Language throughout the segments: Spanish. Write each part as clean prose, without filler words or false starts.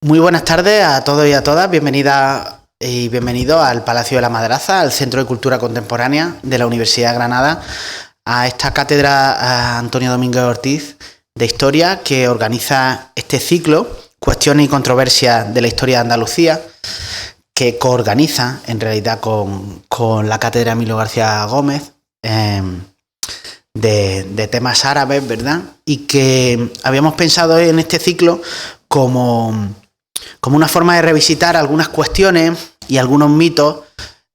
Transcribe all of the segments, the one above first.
Muy buenas tardes a todos y a todas. Bienvenida y bienvenido al Palacio de la Madraza, al Centro de Cultura Contemporánea de la Universidad de Granada, a esta cátedra Antonio Domínguez Ortiz de Historia que organiza este ciclo, Cuestiones y Controversias de la Historia de Andalucía, que coorganiza en realidad con la cátedra Emilio García Gómez de temas árabes, ¿verdad? Y que habíamos pensado en este ciclo como una forma de revisitar algunas cuestiones y algunos mitos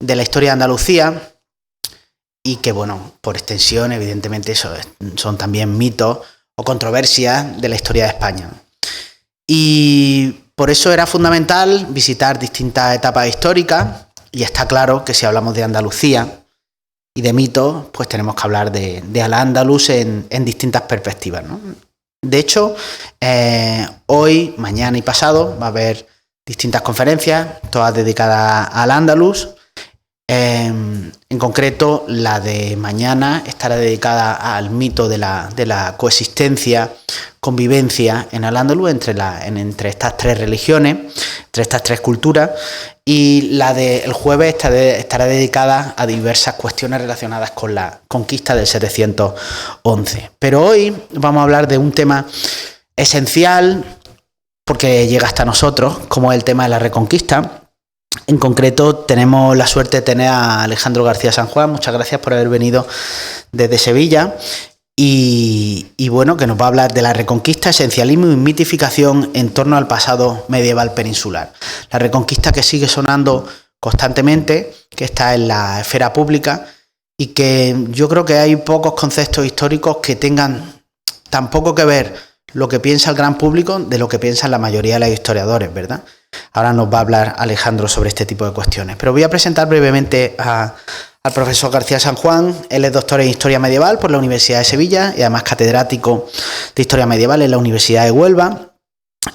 de la historia de Andalucía y que, bueno, por extensión, evidentemente, son también mitos o controversias de la historia de España. Y por eso era fundamental visitar distintas etapas históricas y está claro que si hablamos de Andalucía y de mitos, pues tenemos que hablar de Al-Ándalus en distintas perspectivas, ¿no? De hecho, hoy, mañana y pasado va a haber distintas conferencias, todas dedicadas al Andalus. En concreto, la de mañana estará dedicada al mito de la coexistencia, convivencia en Al-Ándalus entre estas tres religiones, entre estas tres culturas. Y la del jueves estará dedicada a diversas cuestiones relacionadas con la conquista del 711. Pero hoy vamos a hablar de un tema esencial, porque llega hasta nosotros, como es el tema de la Reconquista. En concreto, tenemos la suerte de tener a Alejandro García San Juan. Muchas gracias por haber venido desde Sevilla. Y bueno, que nos va a hablar de la Reconquista, esencialismo y mitificación en torno al pasado medieval peninsular. La Reconquista que sigue sonando constantemente, que está en la esfera pública y que yo creo que hay pocos conceptos históricos que tengan tan poco que ver lo que piensa el gran público de lo que piensan la mayoría de los historiadores, ¿verdad? Ahora nos va a hablar Alejandro sobre este tipo de cuestiones. Pero voy a presentar brevemente al profesor García San Juan. Él es doctor en Historia Medieval por la Universidad de Sevilla y además catedrático de Historia Medieval en la Universidad de Huelva.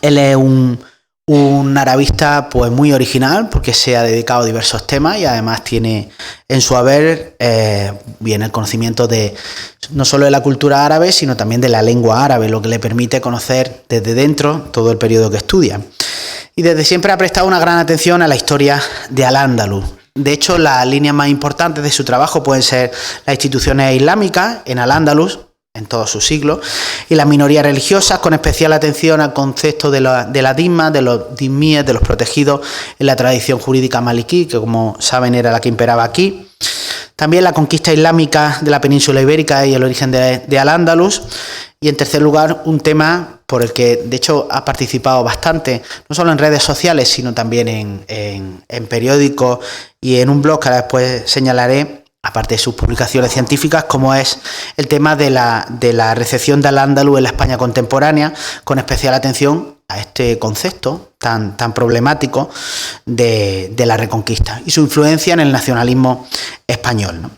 Él es un arabista pues muy original porque se ha dedicado a diversos temas y además tiene en su haber bien el conocimiento de no solo de la cultura árabe sino también de la lengua árabe, lo que le permite conocer desde dentro todo el periodo que estudia. Y desde siempre ha prestado una gran atención a la historia de Al-Ándalus. De hecho, las líneas más importantes de su trabajo pueden ser las instituciones islámicas en Al-Ándalus, en todos sus siglos, y las minorías religiosas, con especial atención al concepto de la disma, de los dismíes, de los protegidos en la tradición jurídica maliquí, que como saben era la que imperaba aquí. También la conquista islámica de la península ibérica y el origen de Al-Ándalus. Y en tercer lugar, un tema por el que de hecho ha participado bastante, no solo en redes sociales, sino también en periódicos y en un blog que ahora después señalaré, aparte de sus publicaciones científicas, como es el tema de la recepción de Al-Ándalus en la España contemporánea, con especial atención a este concepto tan problemático de la Reconquista y su influencia en el nacionalismo español, ¿no?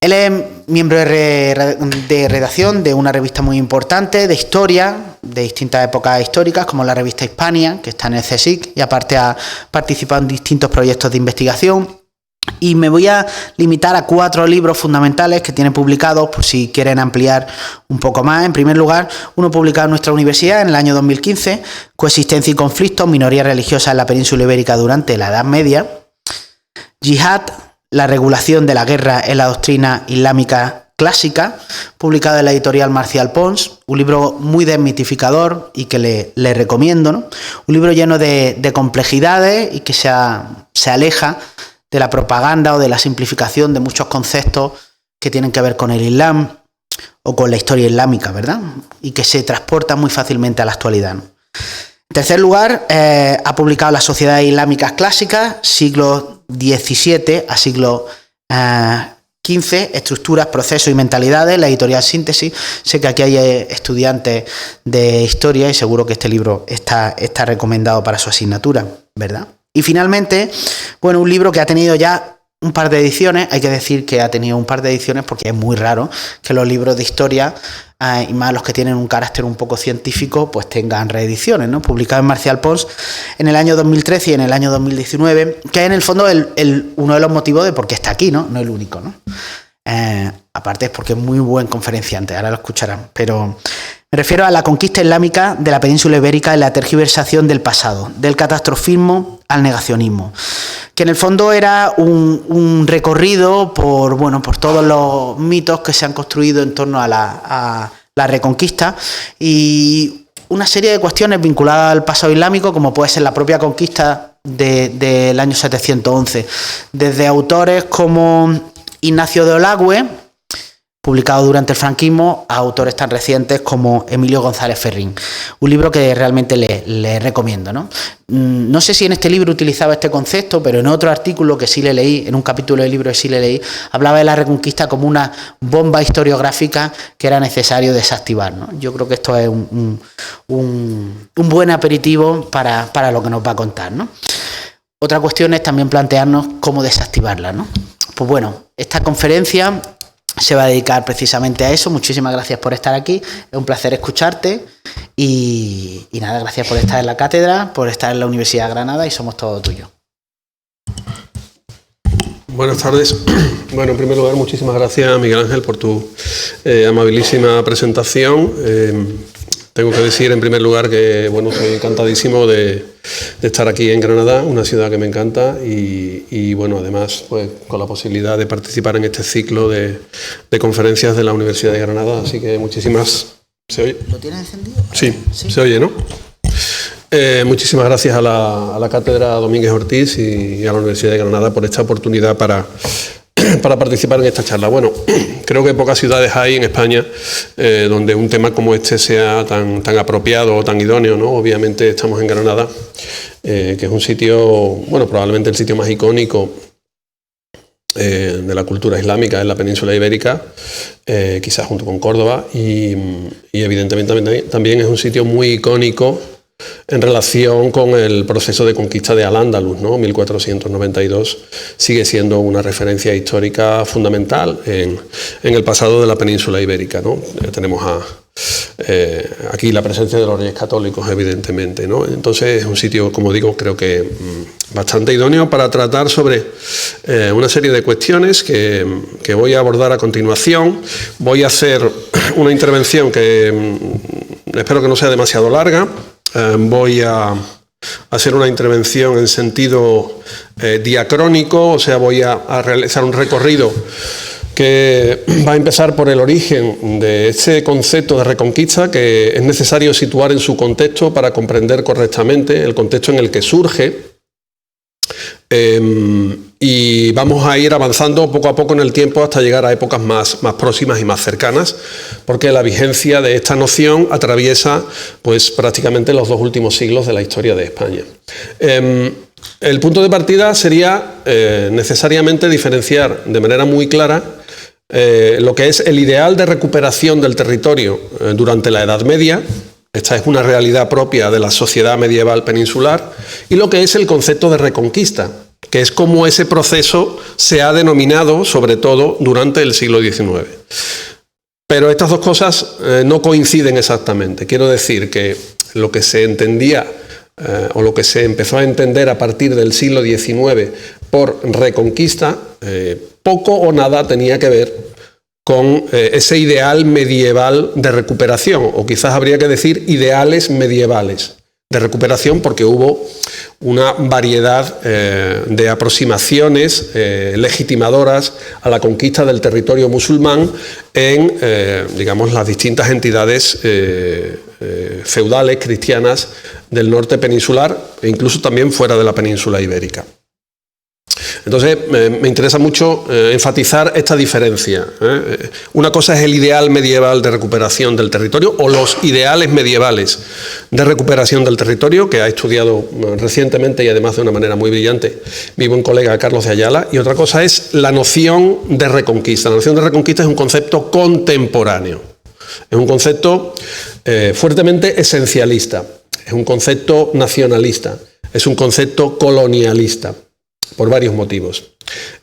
Él es miembro de redacción de una revista muy importante de historia, de distintas épocas históricas, como la revista Hispania, que está en el CSIC, y aparte ha participado en distintos proyectos de investigación. Y me voy a limitar a 4 libros fundamentales que tiene publicados, por si quieren ampliar un poco más. En primer lugar, uno publicado en nuestra universidad en el año 2015, Coexistencia y conflictos, minorías religiosas en la península ibérica durante la Edad Media. Yihad, la regulación de la guerra en la doctrina islámica clásica, publicado en la editorial Marcial Pons, un libro muy desmitificador y que le recomiendo, ¿no? Un libro lleno de complejidades y que se aleja de la propaganda o de la simplificación de muchos conceptos que tienen que ver con el Islam o con la historia islámica, ¿verdad? Y que se transporta muy fácilmente a la actualidad, ¿no? En tercer lugar, ha publicado Las sociedades islámicas clásicas, siglo XVII a siglo XV, estructuras, procesos y mentalidades, la editorial Síntesis. Sé que aquí hay estudiantes de historia y seguro que este libro está recomendado para su asignatura, ¿verdad? Y finalmente, bueno, un libro que ha tenido ya un par de ediciones. Hay que decir que ha tenido un par de ediciones porque es muy raro que los libros de historia, y más los que tienen un carácter un poco científico, pues tengan reediciones, ¿no? Publicado en Marcial Pons en el año 2013 y en el año 2019, que es en el fondo uno de los motivos de por qué está aquí, ¿no? No el único, ¿no? Aparte es porque es muy buen conferenciante, ahora lo escucharán, pero Me refiero a la conquista islámica de la península ibérica en la tergiversación del pasado, del catastrofismo al negacionismo, que en el fondo era un recorrido por todos los mitos que se han construido en torno a la Reconquista y una serie de cuestiones vinculadas al pasado islámico, como puede ser la propia conquista del año 711, desde autores como Ignacio de Olagüe, publicado durante el franquismo, a autores tan recientes como Emilio González Ferrín. Un libro que realmente le recomiendo, ¿no? No sé si en este libro utilizaba este concepto, pero en otro artículo que sí le leí, en un capítulo del libro que sí le leí, hablaba de la Reconquista como una bomba historiográfica que era necesario desactivar, ¿no? Yo creo que esto es un buen aperitivo para lo que nos va a contar, ¿no? Otra cuestión es también plantearnos cómo desactivarla, ¿no? Pues bueno, esta conferencia se va a dedicar precisamente a eso. Muchísimas gracias por estar aquí, es un placer escucharte y nada, gracias por estar en la cátedra, por estar en la Universidad de Granada y somos todos tuyos. Buenas tardes. Bueno, en primer lugar, muchísimas gracias, Miguel Ángel, por tu amabilísima presentación. Tengo que decir, en primer lugar, que bueno, estoy encantadísimo de estar aquí en Granada, una ciudad que me encanta y bueno, además, pues con la posibilidad de participar en este ciclo de conferencias de la Universidad de Granada. Así que muchísimas... ¿Se oye? ¿Lo tienes encendido? Sí, se oye, ¿no? Muchísimas gracias a la Cátedra Domínguez Ortiz y a la Universidad de Granada por esta oportunidad para participar en esta charla. Bueno, creo que pocas ciudades hay en España donde un tema como este sea tan apropiado o tan idóneo, ¿no? Obviamente estamos en Granada, que es un sitio, bueno, probablemente el sitio más icónico de la cultura islámica en la península ibérica, quizás junto con Córdoba, y evidentemente también es un sitio muy icónico en relación con el proceso de conquista de Al-Ándalus, ¿no? 1492 sigue siendo una referencia histórica fundamental en el pasado de la península ibérica, ¿no? Tenemos aquí la presencia de los reyes católicos, evidentemente, ¿no? Entonces es un sitio, como digo, creo que bastante idóneo para tratar sobre una serie de cuestiones que voy a abordar a continuación. Voy a hacer una intervención que espero que no sea demasiado larga. Voy a hacer una intervención en sentido diacrónico, o sea, voy a realizar un recorrido que va a empezar por el origen de ese concepto de reconquista que es necesario situar en su contexto para comprender correctamente el contexto en el que surge. Y vamos a ir avanzando poco a poco en el tiempo hasta llegar a épocas más próximas y más cercanas, porque la vigencia de esta noción atraviesa pues prácticamente los 2 últimos siglos de la historia de España. El punto de partida sería necesariamente diferenciar de manera muy clara lo que es el ideal de recuperación del territorio durante la Edad Media. Esta es una realidad propia de la sociedad medieval peninsular, y lo que es el concepto de reconquista, que es como ese proceso se ha denominado, sobre todo durante el siglo XIX. Pero estas dos cosas no coinciden exactamente. Quiero decir que lo que se entendía o lo que se empezó a entender a partir del siglo XIX por reconquista, poco o nada tenía que ver con ese ideal medieval de recuperación, o quizás habría que decir ideales medievales de recuperación, porque hubo una variedad de aproximaciones legitimadoras a la conquista del territorio musulmán en, digamos, las distintas entidades feudales cristianas del norte peninsular e incluso también fuera de la península ibérica. Entonces, me interesa mucho enfatizar esta diferencia. Una cosa es el ideal medieval de recuperación del territorio, o los ideales medievales de recuperación del territorio, que ha estudiado recientemente y además de una manera muy brillante mi buen colega Carlos de Ayala, y otra cosa es la noción de reconquista. La noción de reconquista es un concepto contemporáneo, es un concepto fuertemente esencialista, es un concepto nacionalista, es un concepto colonialista, por varios motivos.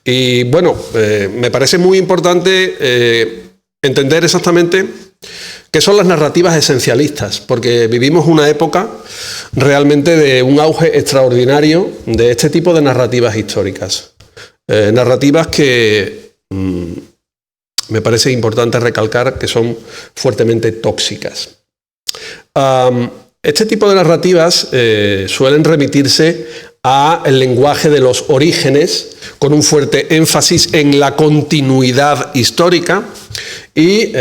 Y bueno, me parece muy importante entender exactamente qué son las narrativas esencialistas, porque vivimos una época realmente de un auge extraordinario de este tipo de narrativas históricas. Narrativas que me parece importante recalcar que son fuertemente tóxicas. Este tipo de narrativas suelen remitirse al lenguaje de los orígenes, con un fuerte énfasis en la continuidad histórica y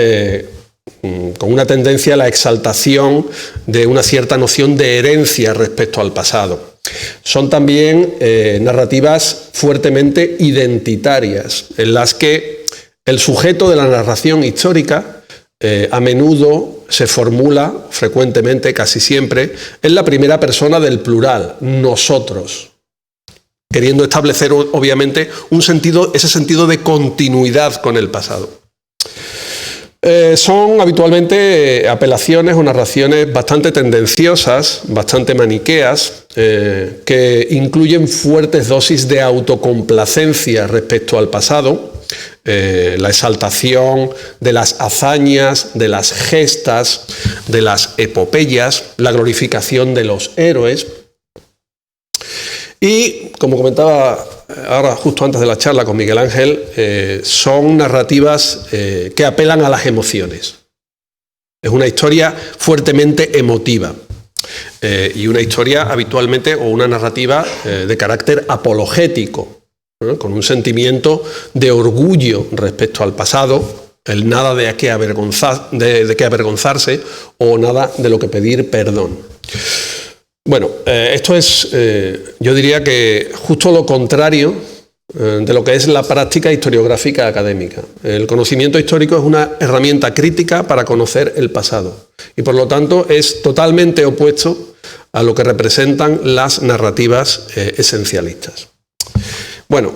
con una tendencia a la exaltación de una cierta noción de herencia respecto al pasado. Son también narrativas fuertemente identitarias, en las que el sujeto de la narración histórica a menudo se formula, frecuentemente, casi siempre, en la primera persona del plural, nosotros, queriendo establecer, obviamente, ese sentido de continuidad con el pasado. Son habitualmente apelaciones o narraciones bastante tendenciosas, bastante maniqueas, que incluyen fuertes dosis de autocomplacencia respecto al pasado, la exaltación de las hazañas, de las gestas, de las epopeyas, la glorificación de los héroes. Y, como comentaba ahora justo antes de la charla con Miguel Ángel, son narrativas que apelan a las emociones. Es una historia fuertemente emotiva y una historia habitualmente o una narrativa de carácter apologético, ¿no? Con un sentimiento de orgullo respecto al pasado, el nada de qué avergonzarse o nada de lo que pedir perdón. Bueno, esto es, yo diría que justo lo contrario de lo que es la práctica historiográfica académica. El conocimiento histórico es una herramienta crítica para conocer el pasado y por lo tanto es totalmente opuesto a lo que representan las narrativas esencialistas. Bueno,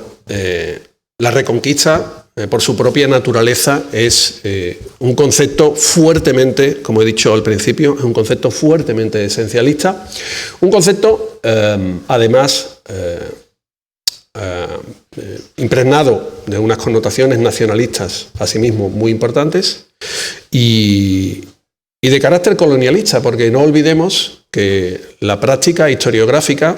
la Reconquista, por su propia naturaleza, es un concepto fuertemente, como he dicho al principio, es un concepto fuertemente esencialista, un concepto, además, impregnado de unas connotaciones nacionalistas, asimismo, muy importantes, y de carácter colonialista, porque no olvidemos que la práctica historiográfica,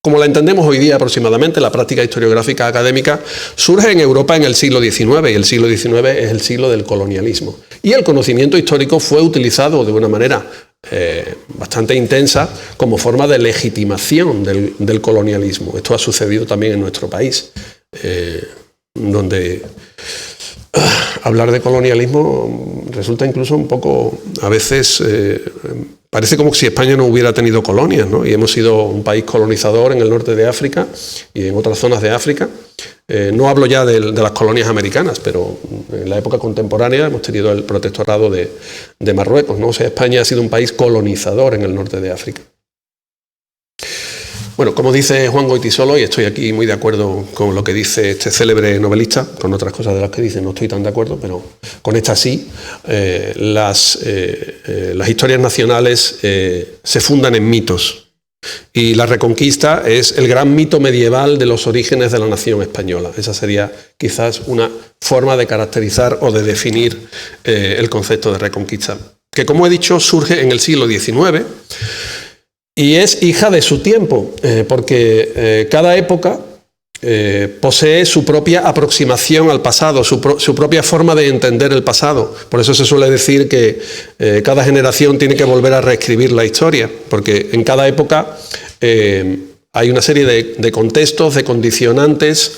como la entendemos hoy día aproximadamente, la práctica historiográfica académica surge en Europa en el siglo XIX, y el siglo XIX es el siglo del colonialismo. Y el conocimiento histórico fue utilizado de una manera bastante intensa como forma de legitimación del colonialismo. Esto ha sucedido también en nuestro país, donde hablar de colonialismo resulta incluso un poco, a veces, parece como si España no hubiera tenido colonias, ¿no? Y hemos sido un país colonizador en el norte de África y en otras zonas de África. No hablo ya de las colonias americanas, pero en la época contemporánea hemos tenido el protectorado de Marruecos, ¿no? O sea, España ha sido un país colonizador en el norte de África. Bueno, como dice Juan Goytisolo, y estoy aquí muy de acuerdo con lo que dice este célebre novelista, con otras cosas de las que dice no estoy tan de acuerdo, pero con esta sí, las historias nacionales se fundan en mitos. Y la Reconquista es el gran mito medieval de los orígenes de la nación española. Esa sería quizás una forma de caracterizar o de definir el concepto de Reconquista, que, como he dicho, surge en el siglo XIX, y es hija de su tiempo, porque cada época posee su propia aproximación al pasado, su propia forma de entender el pasado. Por eso se suele decir que cada generación tiene que volver a reescribir la historia, porque en cada época hay una serie de contextos, de condicionantes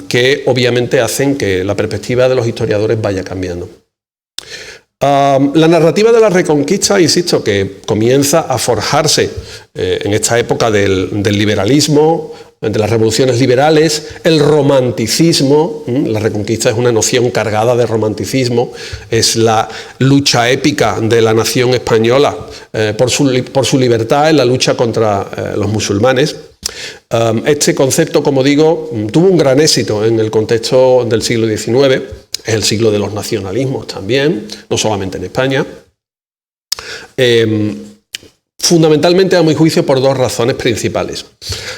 que obviamente hacen que la perspectiva de los historiadores vaya cambiando. La narrativa de la Reconquista, insisto, que comienza a forjarse en esta época del liberalismo, de las revoluciones liberales, el romanticismo. La Reconquista es una noción cargada de romanticismo, es la lucha épica de la nación española por su libertad en la lucha contra los musulmanes. Este concepto, como digo, tuvo un gran éxito en el contexto del siglo XIX. Es el siglo de los nacionalismos también, no solamente en España. Fundamentalmente, a mi juicio, por dos razones principales.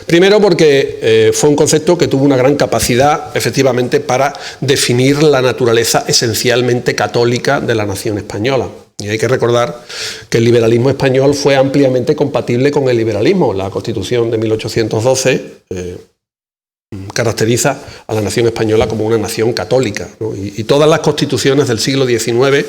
Primero, porque fue un concepto que tuvo una gran capacidad, efectivamente, para definir la naturaleza esencialmente católica de la nación española. Y hay que recordar que el liberalismo español fue ampliamente compatible con el liberalismo. La Constitución de 1812 caracteriza a la nación española como una nación católica, ¿no? Y todas las constituciones del siglo XIX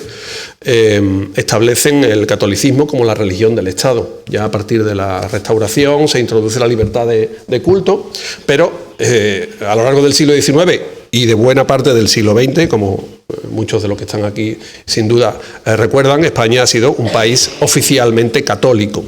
establecen el catolicismo como la religión del Estado. Ya a partir de la Restauración se introduce la libertad de culto, pero a lo largo del siglo XIX y de buena parte del siglo XX, como muchos de los que están aquí sin duda recuerdan, España ha sido un país oficialmente católico.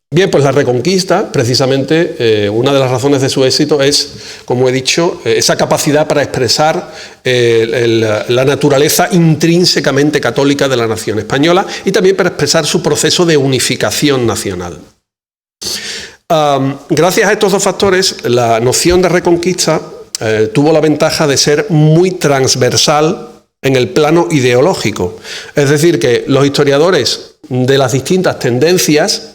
Bien, pues la Reconquista, precisamente, una de las razones de su éxito es, como he dicho, esa capacidad para expresar la naturaleza intrínsecamente católica de la nación española y también para expresar su proceso de unificación nacional. Gracias a estos dos factores, la noción de Reconquista tuvo la ventaja de ser muy transversal en el plano ideológico. Es decir, que los historiadores de las distintas tendencias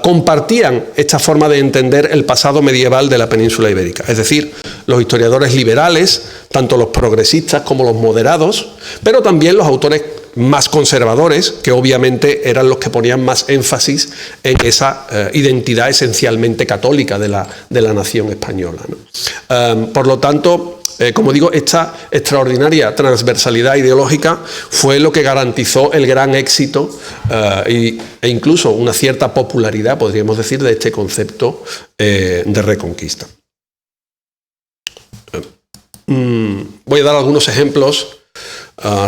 compartían esta forma de entender el pasado medieval de la península ibérica. Es decir, los historiadores liberales, tanto los progresistas como los moderados, pero también los autores más conservadores, que obviamente eran los que ponían más énfasis en esa identidad esencialmente católica de la nación española, ¿no? Por lo tanto, como digo, esta extraordinaria transversalidad ideológica fue lo que garantizó el gran éxito e incluso una cierta popularidad, podríamos decir, de este concepto de Reconquista. Voy a dar algunos ejemplos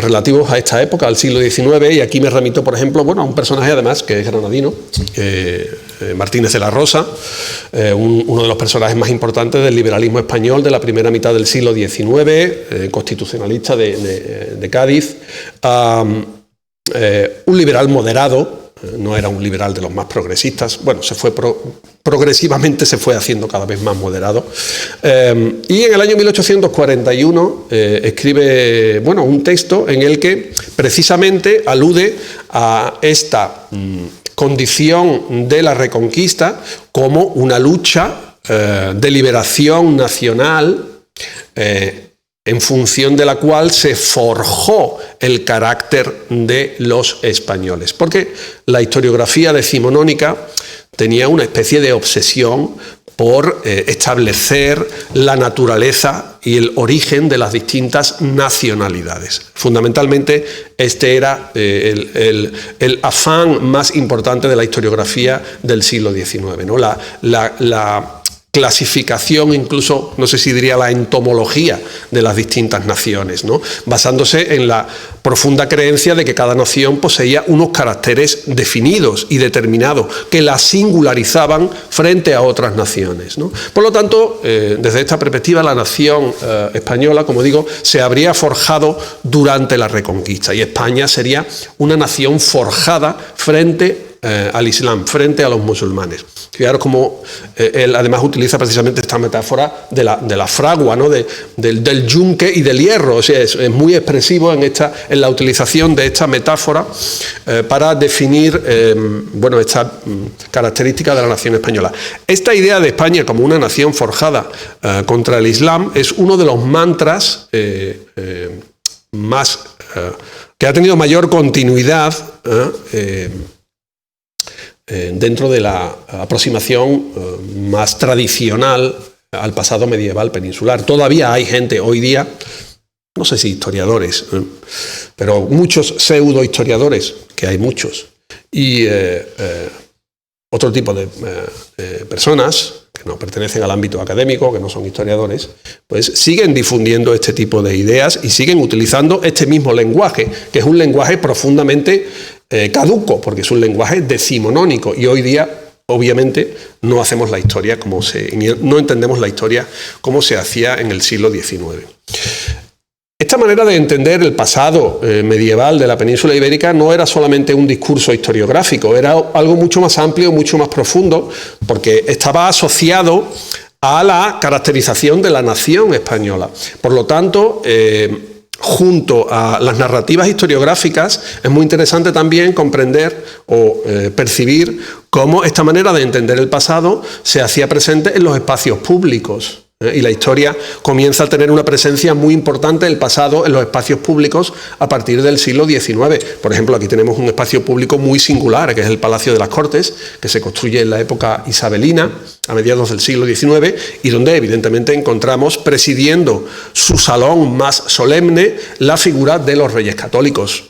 relativos a esta época, al siglo XIX, y aquí me remito, por ejemplo, a un personaje además que es granadino, Martínez de la Rosa, uno de los personajes más importantes del liberalismo español de la primera mitad del siglo XIX, constitucionalista de Cádiz, un liberal moderado. No era un liberal de los más progresistas, progresivamente se fue haciendo cada vez más moderado. Y en el año 1841 escribe un texto en el que precisamente alude a esta condición de la Reconquista como una lucha de liberación nacional en función de la cual se forjó el carácter de los españoles. Porque la historiografía decimonónica tenía una especie de obsesión por establecer la naturaleza y el origen de las distintas nacionalidades. Fundamentalmente, este era el afán más importante de la historiografía del siglo XIX, ¿no? La clasificación, incluso, no sé si diría la entomología de las distintas naciones, ¿no? Basándose en la profunda creencia de que cada nación poseía unos caracteres definidos y determinados que la singularizaban frente a otras naciones, ¿no? Por lo tanto, desde esta perspectiva, la nación española, como digo, se habría forjado durante la Reconquista y España sería una nación forjada frente al Islam, frente a los musulmanes. Fijaros cómo él además utiliza precisamente esta metáfora de la fragua, ¿no? del yunque y del hierro. O sea, es muy expresivo en la utilización de esta metáfora para definir esta característica de la nación española. Esta idea de España como una nación forjada contra el Islam es uno de los mantras más que ha tenido mayor continuidad dentro de la aproximación más tradicional al pasado medieval peninsular. Todavía hay gente hoy día, no sé si historiadores, pero muchos pseudo-historiadores, que hay muchos, y otro tipo de personas que no pertenecen al ámbito académico, que no son historiadores, pues siguen difundiendo este tipo de ideas y siguen utilizando este mismo lenguaje, que es un lenguaje profundamente caduco, porque es un lenguaje decimonónico, y hoy día, obviamente, no hacemos la historia no entendemos la historia como se hacía en el siglo XIX. Esta manera de entender el pasado medieval de la península ibérica no era solamente un discurso historiográfico, era algo mucho más amplio, mucho más profundo, porque estaba asociado a la caracterización de la nación española. Por lo tanto, junto a las narrativas historiográficas, es muy interesante también comprender o percibir cómo esta manera de entender el pasado se hacía presente en los espacios públicos. Y la historia comienza a tener una presencia muy importante del pasado en los espacios públicos a partir del siglo XIX. Por ejemplo, aquí tenemos un espacio público muy singular, que es el Palacio de las Cortes, que se construye en la época isabelina, a mediados del siglo XIX, y donde evidentemente encontramos presidiendo su salón más solemne la figura de los reyes católicos.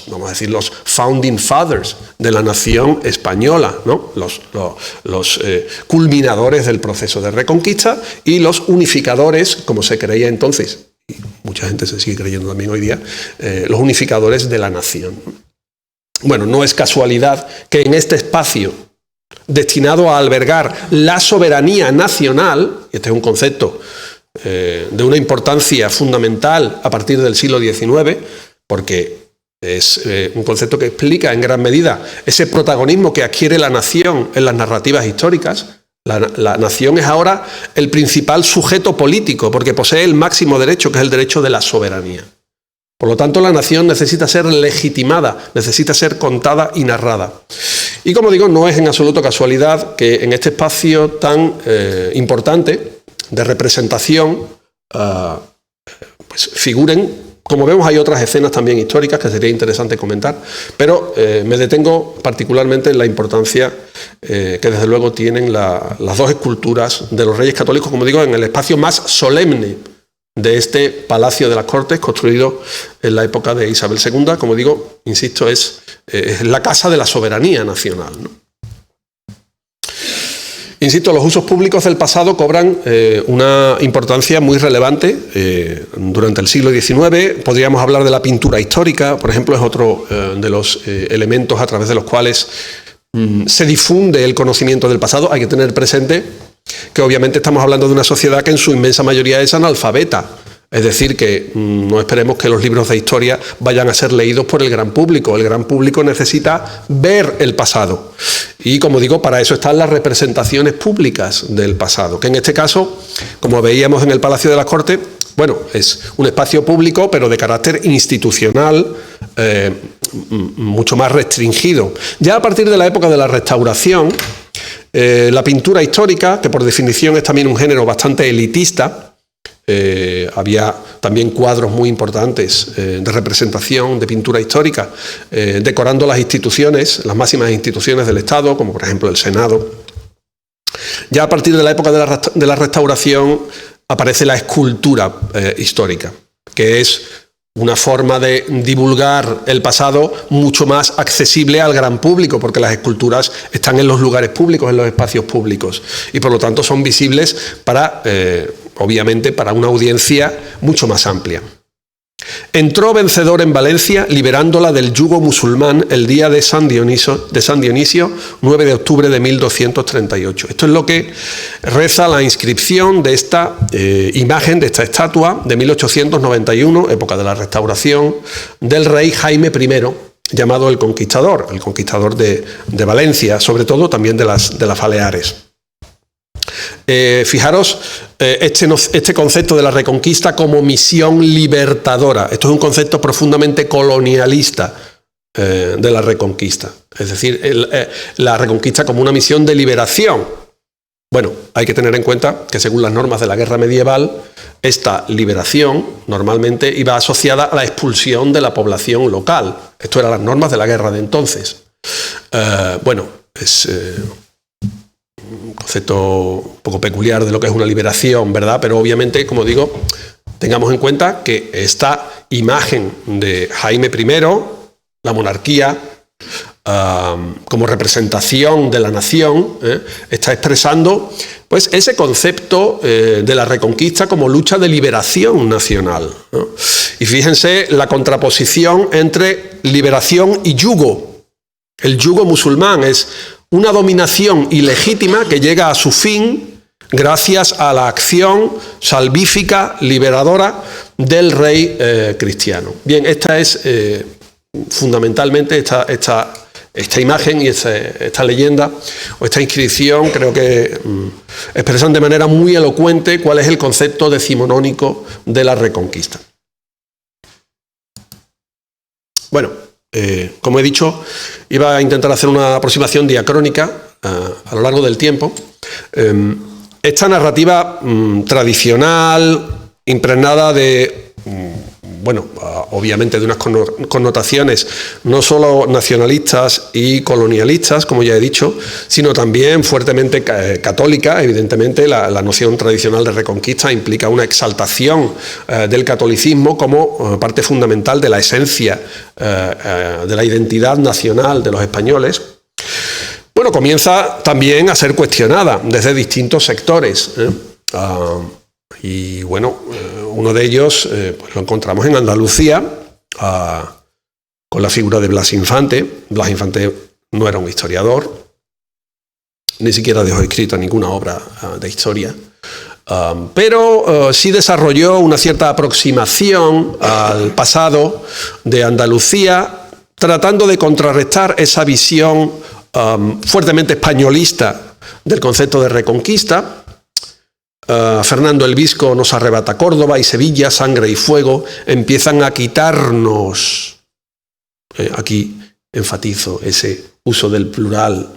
Vamos a decir, los founding fathers de la nación española, ¿no? Los culminadores del proceso de reconquista y los unificadores, como se creía entonces, y mucha gente se sigue creyendo también hoy día, los unificadores de la nación. Bueno, no es casualidad que en este espacio destinado a albergar la soberanía nacional, y este es un concepto de una importancia fundamental a partir del siglo XIX, porque es un concepto que explica en gran medida ese protagonismo que adquiere la nación en las narrativas históricas. La nación es ahora el principal sujeto político porque posee el máximo derecho, que es el derecho de la soberanía. Por lo tanto, la nación necesita ser legitimada, necesita ser contada y narrada. Y como digo, no es en absoluto casualidad que en este espacio tan importante de representación pues figuren. Como vemos, hay otras escenas también históricas que sería interesante comentar, pero me detengo particularmente en la importancia que desde luego tienen las dos esculturas de los Reyes Católicos, como digo, en el espacio más solemne de este Palacio de las Cortes, construido en la época de Isabel II. Como digo, insisto, es la casa de la soberanía nacional, ¿no? Insisto, los usos públicos del pasado cobran una importancia muy relevante durante el siglo XIX. Podríamos hablar de la pintura histórica, por ejemplo, es otro de los elementos a través de los cuales se difunde el conocimiento del pasado. Hay que tener presente que obviamente estamos hablando de una sociedad que en su inmensa mayoría es analfabeta. Es decir, que no esperemos que los libros de historia vayan a ser leídos por el gran público. El gran público necesita ver el pasado. Y como digo, para eso están las representaciones públicas del pasado, que en este caso, como veíamos en el Palacio de las Cortes, bueno, es un espacio público, pero de carácter institucional, mucho más restringido. Ya a partir de la época de la Restauración, la pintura histórica, que por definición es también un género bastante elitista, había también cuadros muy importantes de representación de pintura histórica, decorando las instituciones, las máximas instituciones del Estado, como por ejemplo el Senado. Ya a partir de la época de la Restauración aparece la escultura histórica, que es una forma de divulgar el pasado mucho más accesible al gran público, porque las esculturas están en los lugares públicos, en los espacios públicos, y por lo tanto son visibles para, obviamente, para una audiencia mucho más amplia. Entró vencedor en Valencia, liberándola del yugo musulmán el día de San Dionisio, 9 de octubre de 1238. Esto es lo que reza la inscripción de esta imagen, de esta estatua de 1891, época de la Restauración, del rey Jaime I, llamado el Conquistador de Valencia, sobre todo también de las Baleares. Fijaros este concepto de la reconquista como misión libertadora. Esto es un concepto profundamente colonialista de la reconquista. Es decir, la reconquista como una misión de liberación. Bueno, hay que tener en cuenta que según las normas de la guerra medieval, esta liberación normalmente iba asociada a la expulsión de la población local. Esto eran las normas de la guerra de entonces. Bueno, es un concepto un poco peculiar de lo que es una liberación, ¿verdad? Pero obviamente, como digo, tengamos en cuenta que esta imagen de Jaime I, la monarquía, como representación de la nación, está expresando pues ese concepto de la reconquista como lucha de liberación nacional, ¿no? Y fíjense la contraposición entre liberación y yugo. El yugo musulmán es una dominación ilegítima que llega a su fin gracias a la acción salvífica, liberadora del rey cristiano. Bien, esta es fundamentalmente esta imagen y esta leyenda o esta inscripción, creo que expresan de manera muy elocuente cuál es el concepto decimonónico de la reconquista. Bueno, como he dicho, iba a intentar hacer una aproximación diacrónica a lo largo del tiempo. esta narrativa tradicional, impregnada de, obviamente de unas connotaciones no solo nacionalistas y colonialistas, como ya he dicho, sino también fuertemente católica. Evidentemente, la noción tradicional de reconquista implica una exaltación del catolicismo como parte fundamental de la esencia de la identidad nacional de los españoles. Bueno, comienza también a ser cuestionada desde distintos sectores. Y bueno, uno de ellos pues lo encontramos en Andalucía, con la figura de Blas Infante. Blas Infante no era un historiador, ni siquiera dejó escrita ninguna obra de historia, pero sí desarrolló una cierta aproximación al pasado de Andalucía, tratando de contrarrestar esa visión fuertemente españolista del concepto de reconquista. Fernando el Visco nos arrebata Córdoba y Sevilla, sangre y fuego empiezan a quitarnos. Aquí enfatizo ese uso del plural,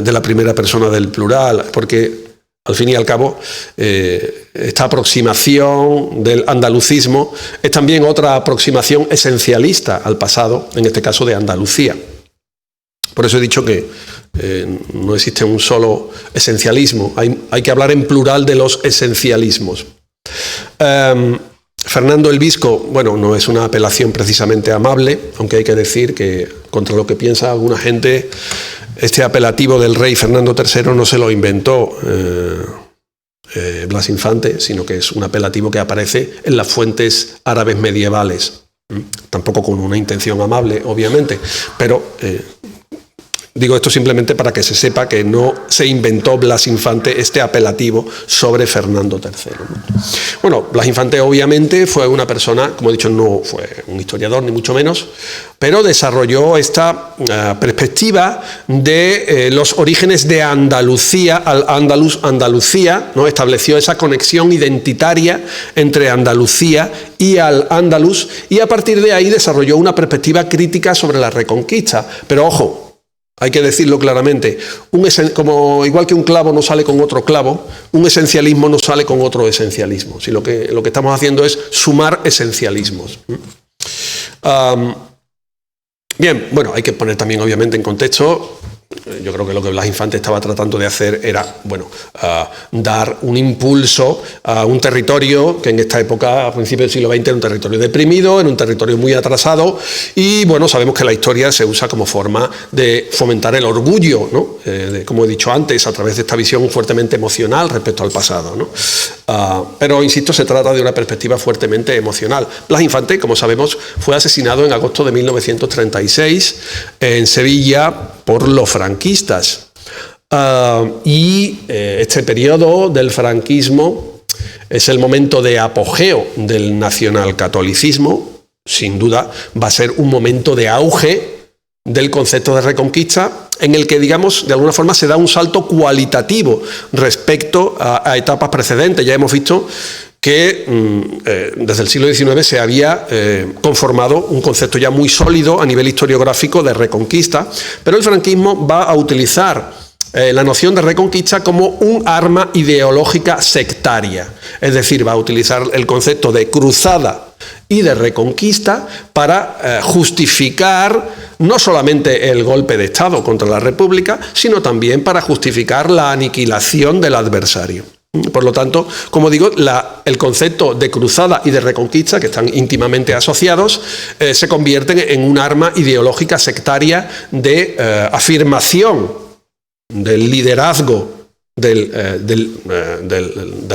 de la primera persona del plural, porque al fin y al cabo esta aproximación del andalucismo es también otra aproximación esencialista al pasado, en este caso de Andalucía. Por eso he dicho que no existe un solo esencialismo, hay que hablar en plural de los esencialismos. Fernando el Visco, bueno, no es una apelación precisamente amable, aunque hay que decir que contra lo que piensa alguna gente, este apelativo del rey Fernando III no se lo inventó Blas Infante, sino que es un apelativo que aparece en las fuentes árabes medievales. Tampoco con una intención amable, obviamente, pero digo esto simplemente para que se sepa que no se inventó Blas Infante este apelativo sobre Fernando III. Bueno, Blas Infante obviamente fue una persona, como he dicho, no fue un historiador ni mucho menos, pero desarrolló esta perspectiva de los orígenes de Andalucía, Andalucía, ¿no? Estableció esa conexión identitaria entre Andalucía y Al-Ándalus, y a partir de ahí desarrolló una perspectiva crítica sobre la Reconquista. Pero ojo, hay que decirlo claramente, como igual que un clavo no sale con otro clavo, un esencialismo no sale con otro esencialismo. Si lo que estamos haciendo es sumar esencialismos. Bien, bueno, hay que poner también obviamente en contexto. Yo creo que lo que Blas Infante estaba tratando de hacer era, dar un impulso a un territorio que en esta época, a principios del siglo XX, era un territorio deprimido, era un territorio muy atrasado, y bueno, sabemos que la historia se usa como forma de fomentar el orgullo, ¿no? Como he dicho antes, a través de esta visión fuertemente emocional respecto al pasado, ¿no? Pero, insisto, se trata de una perspectiva fuertemente emocional. Blas Infante, como sabemos, fue asesinado en agosto de 1936 en Sevilla por los franquistas. Este periodo del franquismo es el momento de apogeo del nacionalcatolicismo. Sin duda va a ser un momento de auge del concepto de reconquista, en el que, digamos, de alguna forma se da un salto cualitativo respecto a etapas precedentes. Ya hemos visto que desde el siglo XIX se había conformado un concepto ya muy sólido a nivel historiográfico de reconquista, pero el franquismo va a utilizar la noción de reconquista como un arma ideológica sectaria, es decir, va a utilizar el concepto de cruzada y de reconquista para justificar no solamente el golpe de Estado contra la República, sino también para justificar la aniquilación del adversario. Por lo tanto, como digo, el concepto de cruzada y de reconquista, que están íntimamente asociados, se convierten en un arma ideológica sectaria de afirmación del liderazgo del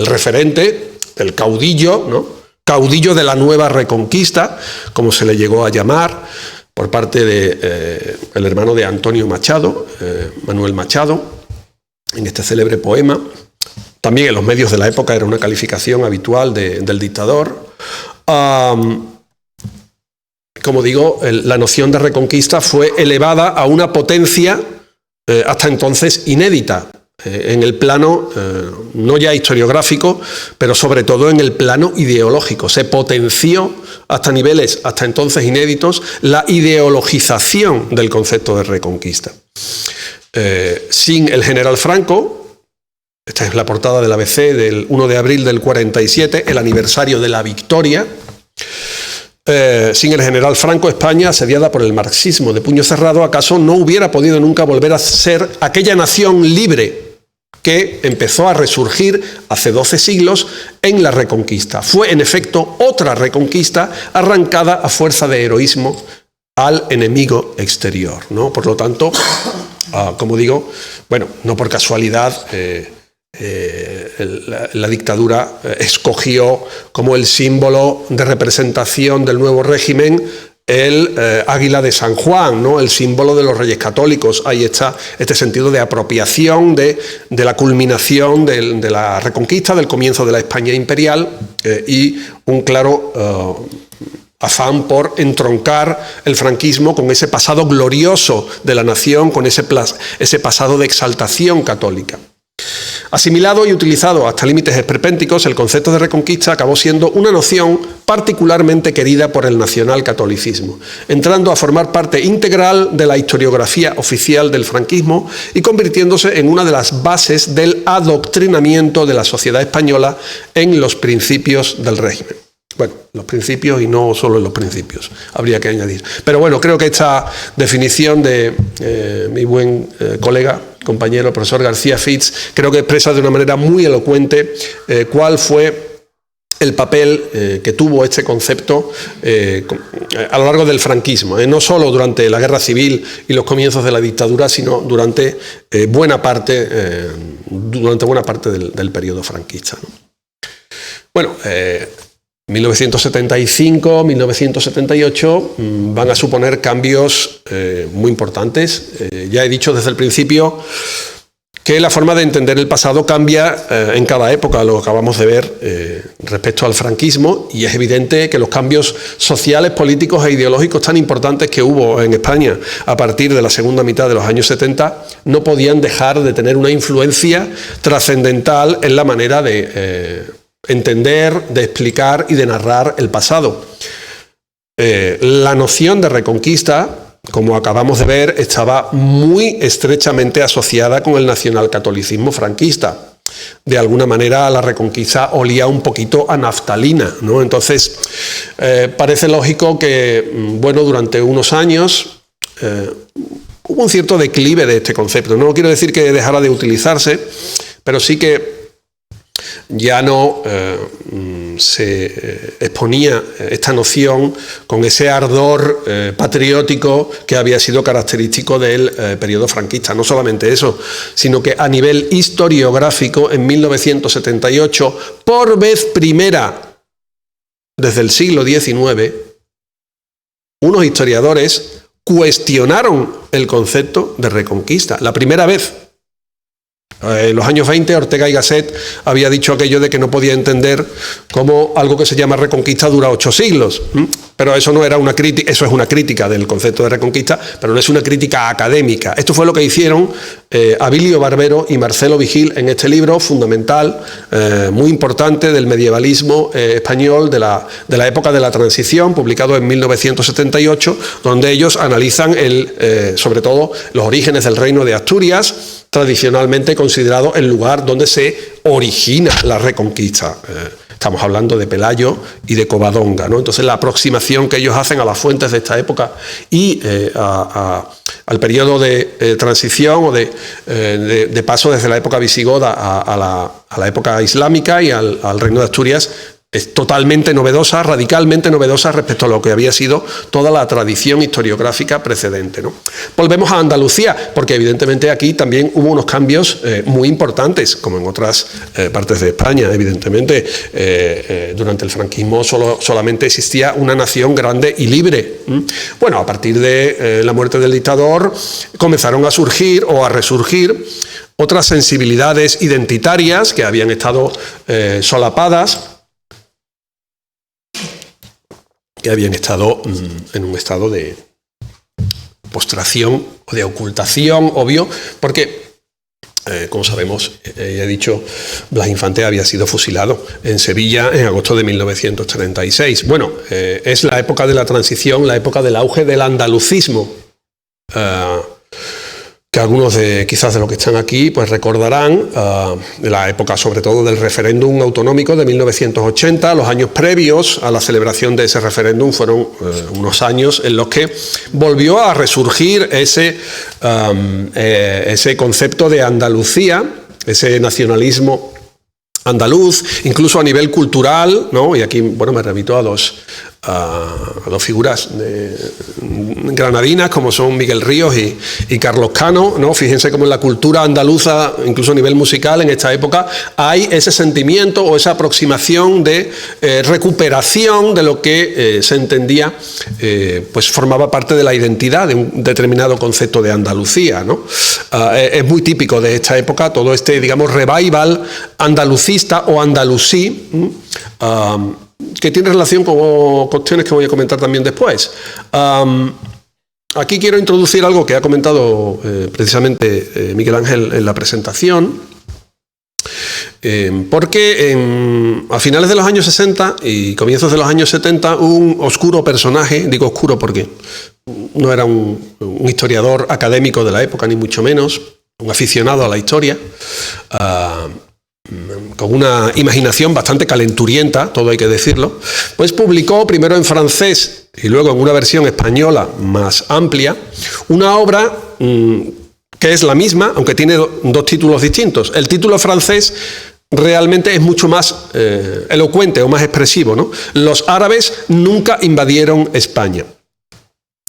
referente, del caudillo, ¿no? Caudillo de la nueva reconquista, como se le llegó a llamar, por parte del hermano de Antonio Machado, Manuel Machado, en este célebre poema. También en los medios de la época era una calificación habitual del dictador. Como digo, la noción de reconquista fue elevada a una potencia hasta entonces inédita, en el plano no ya historiográfico, pero sobre todo en el plano ideológico. Se potenció hasta niveles hasta entonces inéditos la ideologización del concepto de reconquista. Sin el general Franco, Esta es la portada del ABC del 1 de abril del 47, el aniversario de la victoria. Sin el general Franco, España, asediada por el marxismo de puño cerrado, acaso no hubiera podido nunca volver a ser aquella nación libre que empezó a resurgir hace 12 siglos en la Reconquista. Fue, en efecto, otra reconquista arrancada a fuerza de heroísmo al enemigo exterior, ¿no? Por lo tanto, como digo, bueno, no por casualidad la dictadura escogió como el símbolo de representación del nuevo régimen el águila de San Juan, ¿no? El símbolo de los reyes católicos. Ahí está este sentido de apropiación de la culminación de la Reconquista, del comienzo de la España imperial y un claro afán por entroncar el franquismo con ese pasado glorioso de la nación, con ese pasado de exaltación católica. Asimilado y utilizado hasta límites esperpénticos, el concepto de reconquista acabó siendo una noción particularmente querida por el nacionalcatolicismo, entrando a formar parte integral de la historiografía oficial del franquismo y convirtiéndose en una de las bases del adoctrinamiento de la sociedad española en los principios del régimen. Bueno, los principios y no solo en los principios, habría que añadir. Pero bueno, creo que esta definición de mi buen colega, compañero, profesor García Fitz, creo que expresa de una manera muy elocuente cuál fue el papel que tuvo este concepto a lo largo del franquismo, no solo durante la guerra civil y los comienzos de la dictadura, sino durante buena parte del periodo franquista, ¿no? Bueno, 1975, 1978 van a suponer cambios muy importantes. Ya he dicho desde el principio que la forma de entender el pasado cambia en cada época, lo acabamos de ver respecto al franquismo, y es evidente que los cambios sociales, políticos e ideológicos tan importantes que hubo en España a partir de la segunda mitad de los años 70 no podían dejar de tener una influencia trascendental en la manera de entender, de explicar y de narrar el pasado. La noción de reconquista, como acabamos de ver, estaba muy estrechamente asociada con el nacionalcatolicismo franquista. De alguna manera la reconquista olía un poquito a naftalina, ¿no? Entonces, parece lógico que, bueno, durante unos años hubo un cierto declive de este concepto. No quiero decir que dejara de utilizarse, pero sí que ya no se exponía esta noción con ese ardor patriótico que había sido característico del periodo franquista. No solamente eso, sino que a nivel historiográfico, en 1978, por vez primera desde el siglo XIX, unos historiadores cuestionaron el concepto de reconquista. La primera vez. En los años 20, Ortega y Gasset había dicho aquello de que no podía entender cómo algo que se llama reconquista dura 8 siglos. Pero eso no era una crítica, eso es una crítica del concepto de reconquista, pero no es una crítica académica. Esto fue lo que hicieron Abilio Barbero y Marcelo Vigil en este libro fundamental, muy importante del medievalismo español de la época de la transición, publicado en 1978, donde ellos analizan sobre todo los orígenes del reino de Asturias, tradicionalmente considerado el lugar donde se origina la reconquista. Estamos hablando de Pelayo y de Covadonga, ¿no? Entonces la aproximación que ellos hacen a las fuentes de esta época y al periodo de transición o de paso desde la época visigoda a la época islámica y al reino de Asturias es totalmente novedosa, radicalmente novedosa respecto a lo que había sido toda la tradición historiográfica precedente, ¿no? Volvemos a Andalucía, porque evidentemente aquí también hubo unos cambios muy importantes, como en otras partes de España, evidentemente. Durante el franquismo solamente existía una nación grande y libre. Bueno, a partir de la muerte del dictador comenzaron a surgir o a resurgir otras sensibilidades identitarias que habían estado solapadas, que habían estado en un estado de postración o de ocultación, obvio, porque, como sabemos, ya he dicho, Blas Infante había sido fusilado en Sevilla en agosto de 1936. Bueno, es la época de la transición, la época del auge del andalucismo. que algunos quizás de los que están aquí pues recordarán de la época sobre todo del referéndum autonómico de 1980. Los años previos a la celebración de ese referéndum fueron unos años en los que volvió a resurgir ese concepto de Andalucía, ese nacionalismo andaluz, incluso a nivel cultural, ¿no? Y aquí, bueno, me remito a dos figuras granadinas como son Miguel Ríos y Carlos Cano, ¿no? Fíjense cómo en la cultura andaluza, incluso a nivel musical, en esta época, hay ese sentimiento o esa aproximación de recuperación de lo que se entendía, pues formaba parte de la identidad de un determinado concepto de Andalucía, ¿no? Es muy típico de esta época todo este, digamos, revival andalucista o andalusí, que tiene relación con cuestiones que voy a comentar también después. Aquí quiero introducir algo que ha comentado precisamente Miguel Ángel en la presentación, porque a finales de los años 60 y comienzos de los años 70 un oscuro personaje, digo oscuro porque no era un historiador académico de la época, ni mucho menos, un aficionado a la historia, con una imaginación bastante calenturienta, todo hay que decirlo, pues publicó primero en francés y luego en una versión española más amplia, una obra que es la misma, aunque tiene dos títulos distintos. El título francés realmente es mucho más elocuente o más expresivo, ¿no? Los árabes nunca invadieron España.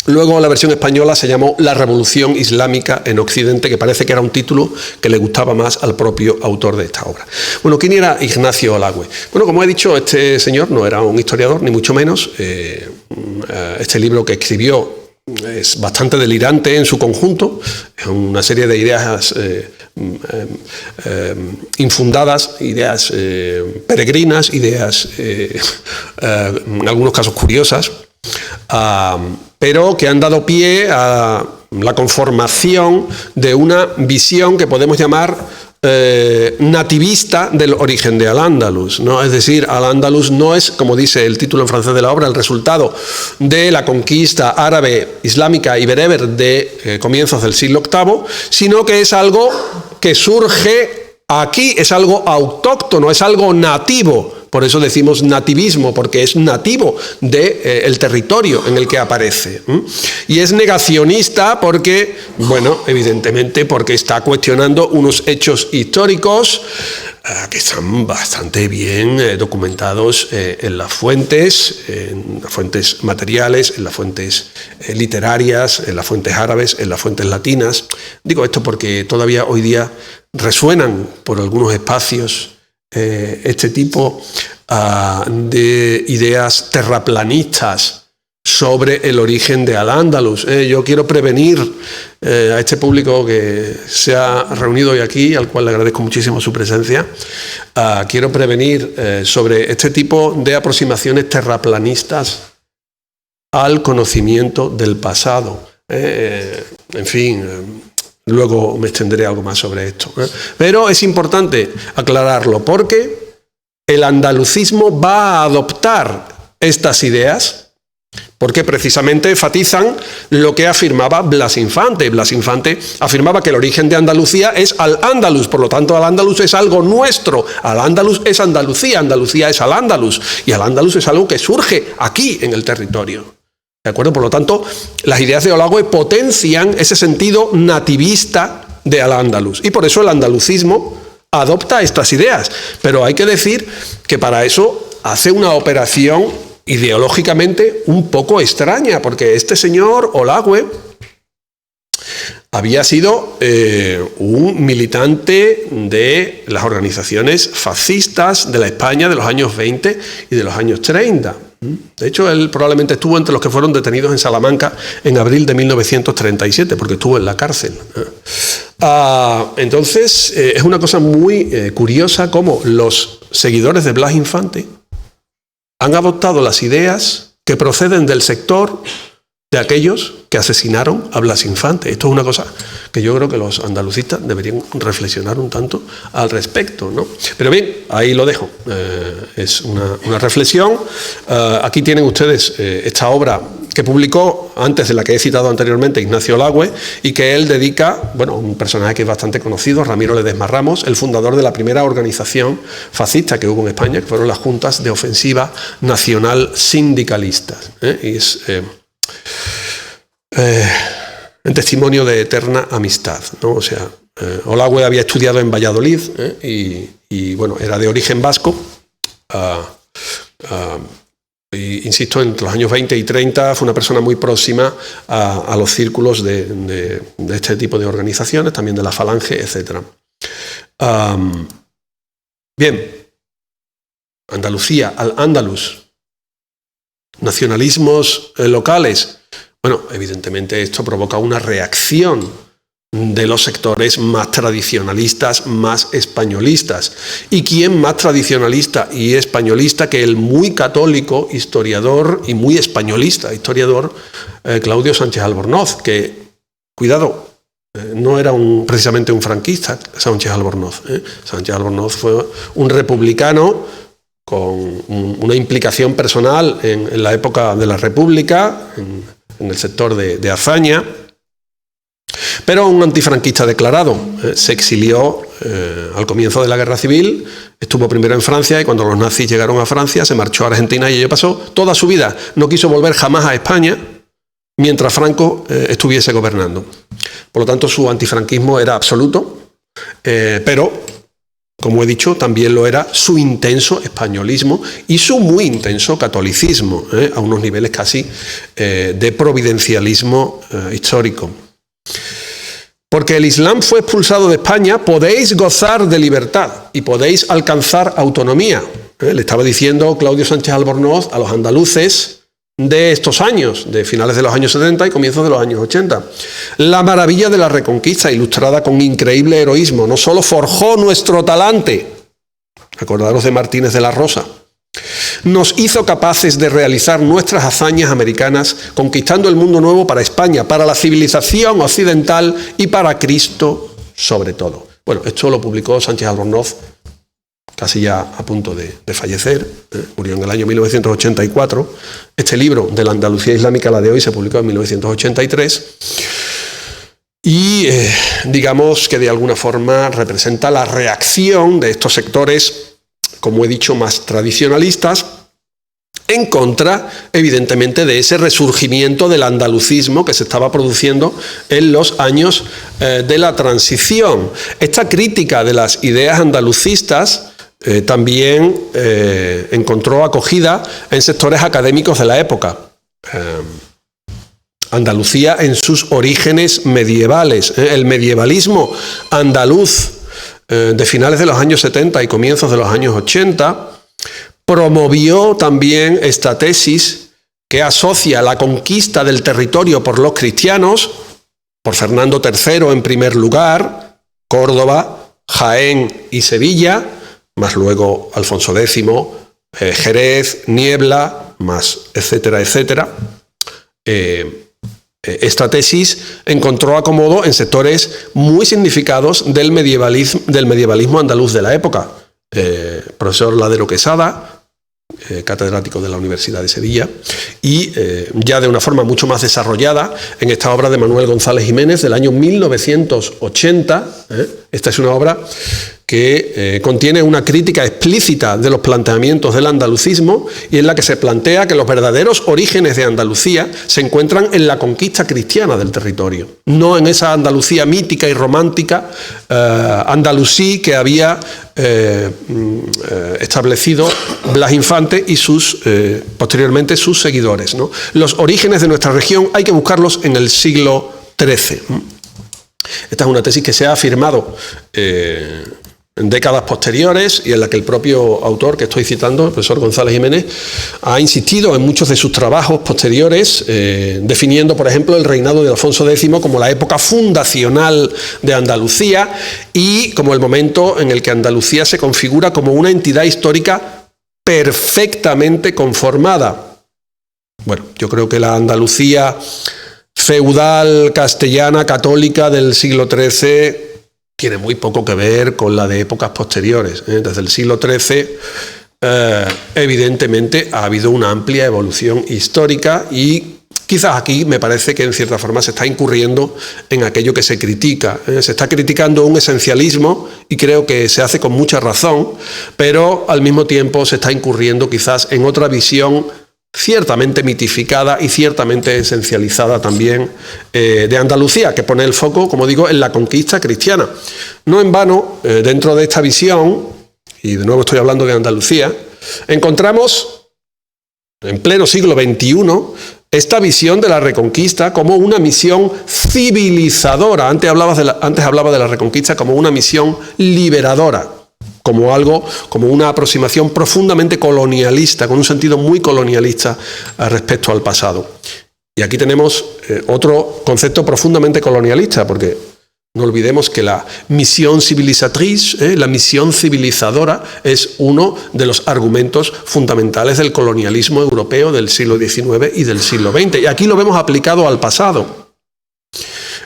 Luego la versión española se llamó La Revolución Islámica en Occidente, que parece que era un título que le gustaba más al propio autor de esta obra. Bueno, ¿quién era Ignacio Olagüe? Bueno, como he dicho, este señor no era un historiador, ni mucho menos. Este libro que escribió es bastante delirante en su conjunto, es una serie de ideas infundadas, ideas peregrinas, ideas en algunos casos curiosas, pero que han dado pie a la conformación de una visión que podemos llamar nativista del origen de Al-Ándalus, ¿no? Es decir, Al-Ándalus no es, como dice el título en francés de la obra, el resultado de la conquista árabe, islámica y bereber de comienzos del siglo VIII, sino que es algo que surge aquí, es algo autóctono, es algo nativo. Por eso decimos nativismo, porque es nativo del territorio en el que aparece. Y es negacionista porque, bueno, evidentemente porque está cuestionando unos hechos históricos que están bastante bien documentados en las fuentes materiales, en las fuentes literarias, en las fuentes árabes, en las fuentes latinas. Digo esto porque todavía hoy día resuenan por algunos espacios este tipo de ideas terraplanistas sobre el origen de Al-Ándalus. Yo quiero prevenir a este público que se ha reunido hoy aquí, al cual le agradezco muchísimo su presencia, quiero prevenir sobre este tipo de aproximaciones terraplanistas al conocimiento del pasado. En fin, luego me extenderé algo más sobre esto. Pero es importante aclararlo porque el andalucismo va a adoptar estas ideas porque precisamente enfatizan lo que afirmaba Blas Infante. Blas Infante afirmaba que el origen de Andalucía es Al-Ándalus, por lo tanto Al-Ándalus es algo nuestro, Al-Ándalus es Andalucía, Andalucía es Al-Ándalus y Al-Ándalus es algo que surge aquí en el territorio. ¿De acuerdo? Por lo tanto, las ideas de Olagüe potencian ese sentido nativista de Al-Ándalus. Y por eso el andalucismo adopta estas ideas. Pero hay que decir que para eso hace una operación ideológicamente un poco extraña, porque este señor Olagüe había sido un militante de las organizaciones fascistas de la España de los años 20 y de los años 30. De hecho, él probablemente estuvo entre los que fueron detenidos en Salamanca en abril de 1937, porque estuvo en la cárcel. Entonces, es una cosa muy curiosa cómo los seguidores de Blas Infante han adoptado las ideas que proceden del sector de aquellos que asesinaron a Blas Infante. Esto es una cosa que yo creo que los andalucistas deberían reflexionar un tanto al respecto, ¿no? Pero bien, ahí lo dejo. Es una reflexión. Aquí tienen ustedes esta obra que publicó antes de la que he citado anteriormente, Ignacio Olagüe, y que él dedica, bueno, un personaje que es bastante conocido, Ramiro Ledesma Ramos, el fundador de la primera organización fascista que hubo en España, que fueron las Juntas de Ofensiva Nacional Sindicalistas. Y es en testimonio de eterna amistad, ¿no? O sea, Olagüe había estudiado en Valladolid y bueno, era de origen vasco. Insisto, entre los años 20 y 30 fue una persona muy próxima a los círculos de este tipo de organizaciones, también de la Falange, etc. Bien, Andalucía, al-Ándalus, nacionalismos locales. Bueno, evidentemente esto provoca una reacción de los sectores más tradicionalistas, más españolistas. ¿Y quién más tradicionalista y españolista que el muy católico historiador y muy españolista historiador Claudio Sánchez Albornoz, que, cuidado, no era precisamente un franquista, Sánchez Albornoz. Sánchez Albornoz fue un republicano con una implicación personal en la época de la República, en el sector de Azaña, pero un antifranquista declarado. Se exilió al comienzo de la Guerra Civil, estuvo primero en Francia y cuando los nazis llegaron a Francia se marchó a Argentina y ello pasó toda su vida. No quiso volver jamás a España mientras Franco estuviese gobernando. Por lo tanto, su antifranquismo era absoluto, pero, como he dicho, también lo era su intenso españolismo y su muy intenso catolicismo, a unos niveles casi de providencialismo histórico. Porque el Islam fue expulsado de España, podéis gozar de libertad y podéis alcanzar autonomía. Le estaba diciendo Claudio Sánchez Albornoz a los andaluces de estos años, de finales de los años 70 y comienzos de los años 80. La maravilla de la Reconquista, ilustrada con increíble heroísmo, no solo forjó nuestro talante, acordaros de Martínez de la Rosa, nos hizo capaces de realizar nuestras hazañas americanas, conquistando el mundo nuevo para España, para la civilización occidental y para Cristo sobre todo. Bueno, esto lo publicó Sánchez Albornoz casi ya a punto de fallecer, murió en el año 1984. Este libro de la Andalucía Islámica, la de hoy, se publicó en 1983 y digamos que de alguna forma representa la reacción de estos sectores, como he dicho, más tradicionalistas, en contra, evidentemente, de ese resurgimiento del andalucismo que se estaba produciendo en los años de la transición. Esta crítica de las ideas andalucistas también encontró acogida en sectores académicos de la época. Andalucía en sus orígenes medievales, el medievalismo andaluz de finales de los años 70 y comienzos de los años 80, promovió también esta tesis que asocia la conquista del territorio por los cristianos, por Fernando III en primer lugar, Córdoba, Jaén y Sevilla, más luego Alfonso X, Jerez, Niebla, más etcétera, etcétera. Esta tesis encontró acomodo en sectores muy significados del medievalismo andaluz de la época. Profesor Ladero Quesada, catedrático de la Universidad de Sevilla, y ya de una forma mucho más desarrollada en esta obra de Manuel González Jiménez del año 1980. Esta es una obra que contiene una crítica explícita de los planteamientos del andalucismo y en la que se plantea que los verdaderos orígenes de Andalucía se encuentran en la conquista cristiana del territorio, no en esa Andalucía mítica y romántica andalusí que había establecido Blas Infante y posteriormente sus seguidores, ¿no? Los orígenes de nuestra región hay que buscarlos en el siglo XIII. Esta es una tesis que se ha afirmado en décadas posteriores y en la que el propio autor que estoy citando, el profesor González Jiménez, ha insistido en muchos de sus trabajos posteriores, definiendo, por ejemplo, el reinado de Alfonso X como la época fundacional de Andalucía y como el momento en el que Andalucía se configura como una entidad histórica perfectamente conformada. Bueno, yo creo que la Andalucía feudal, castellana, católica del siglo XIII tiene muy poco que ver con la de épocas posteriores. Desde el siglo XIII, evidentemente, ha habido una amplia evolución histórica y Quizás aquí me parece que en cierta forma se está incurriendo en aquello que se critica. Se está criticando un esencialismo y creo que se hace con mucha razón, pero al mismo tiempo se está incurriendo quizás en otra visión ciertamente mitificada y ciertamente esencializada también de Andalucía, que pone el foco, como digo, en la conquista cristiana. No en vano, dentro de esta visión, y de nuevo estoy hablando de Andalucía, encontramos en pleno siglo XXI esta visión de la Reconquista como una misión civilizadora. Antes hablaba de la Reconquista como una misión liberadora, como una aproximación profundamente colonialista, con un sentido muy colonialista respecto al pasado. Y aquí tenemos otro concepto profundamente colonialista, porque no olvidemos que la misión civilisatrice, la misión civilizadora, es uno de los argumentos fundamentales del colonialismo europeo del siglo XIX y del siglo XX. Y aquí lo vemos aplicado al pasado.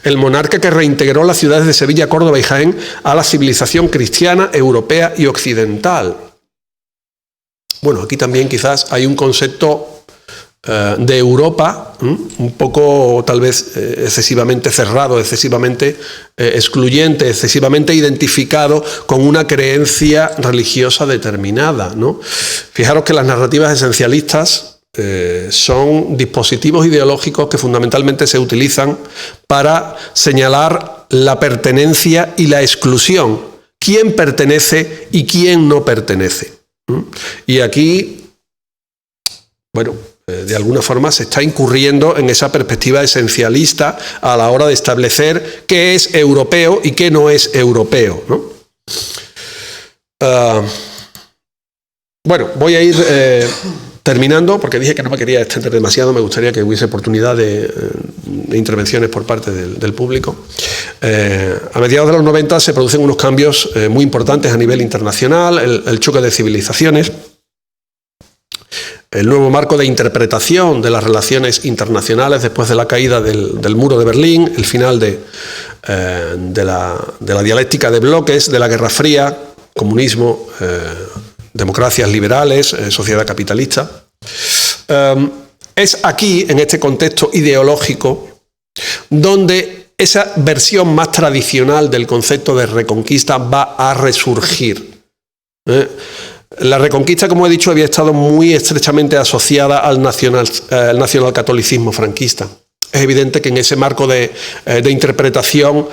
El monarca que reintegró las ciudades de Sevilla, Córdoba y Jaén a la civilización cristiana, europea y occidental. Bueno, aquí también quizás hay un concepto de Europa, un poco tal vez excesivamente cerrado, excesivamente excluyente, excesivamente identificado con una creencia religiosa determinada, ¿no? Fijaros que las narrativas esencialistas son dispositivos ideológicos que fundamentalmente se utilizan para señalar la pertenencia y la exclusión, quién pertenece y quién no pertenece. Y aquí, bueno, de alguna forma se está incurriendo en esa perspectiva esencialista a la hora de establecer qué es europeo y qué no es europeo, ¿no? Bueno, voy a ir terminando, porque dije que no me quería extender demasiado, me gustaría que hubiese oportunidad de intervenciones por parte del público. A mediados de los 90 se producen unos cambios muy importantes a nivel internacional, el choque de civilizaciones, el nuevo marco de interpretación de las relaciones internacionales después de la caída del muro de Berlín, el final de la dialéctica de bloques, de la Guerra Fría, comunismo, democracias liberales, sociedad capitalista. Es aquí, en este contexto ideológico, donde esa versión más tradicional del concepto de reconquista va a resurgir. La Reconquista, como he dicho, había estado muy estrechamente asociada al nacionalcatolicismo franquista. Es evidente que en ese marco de interpretación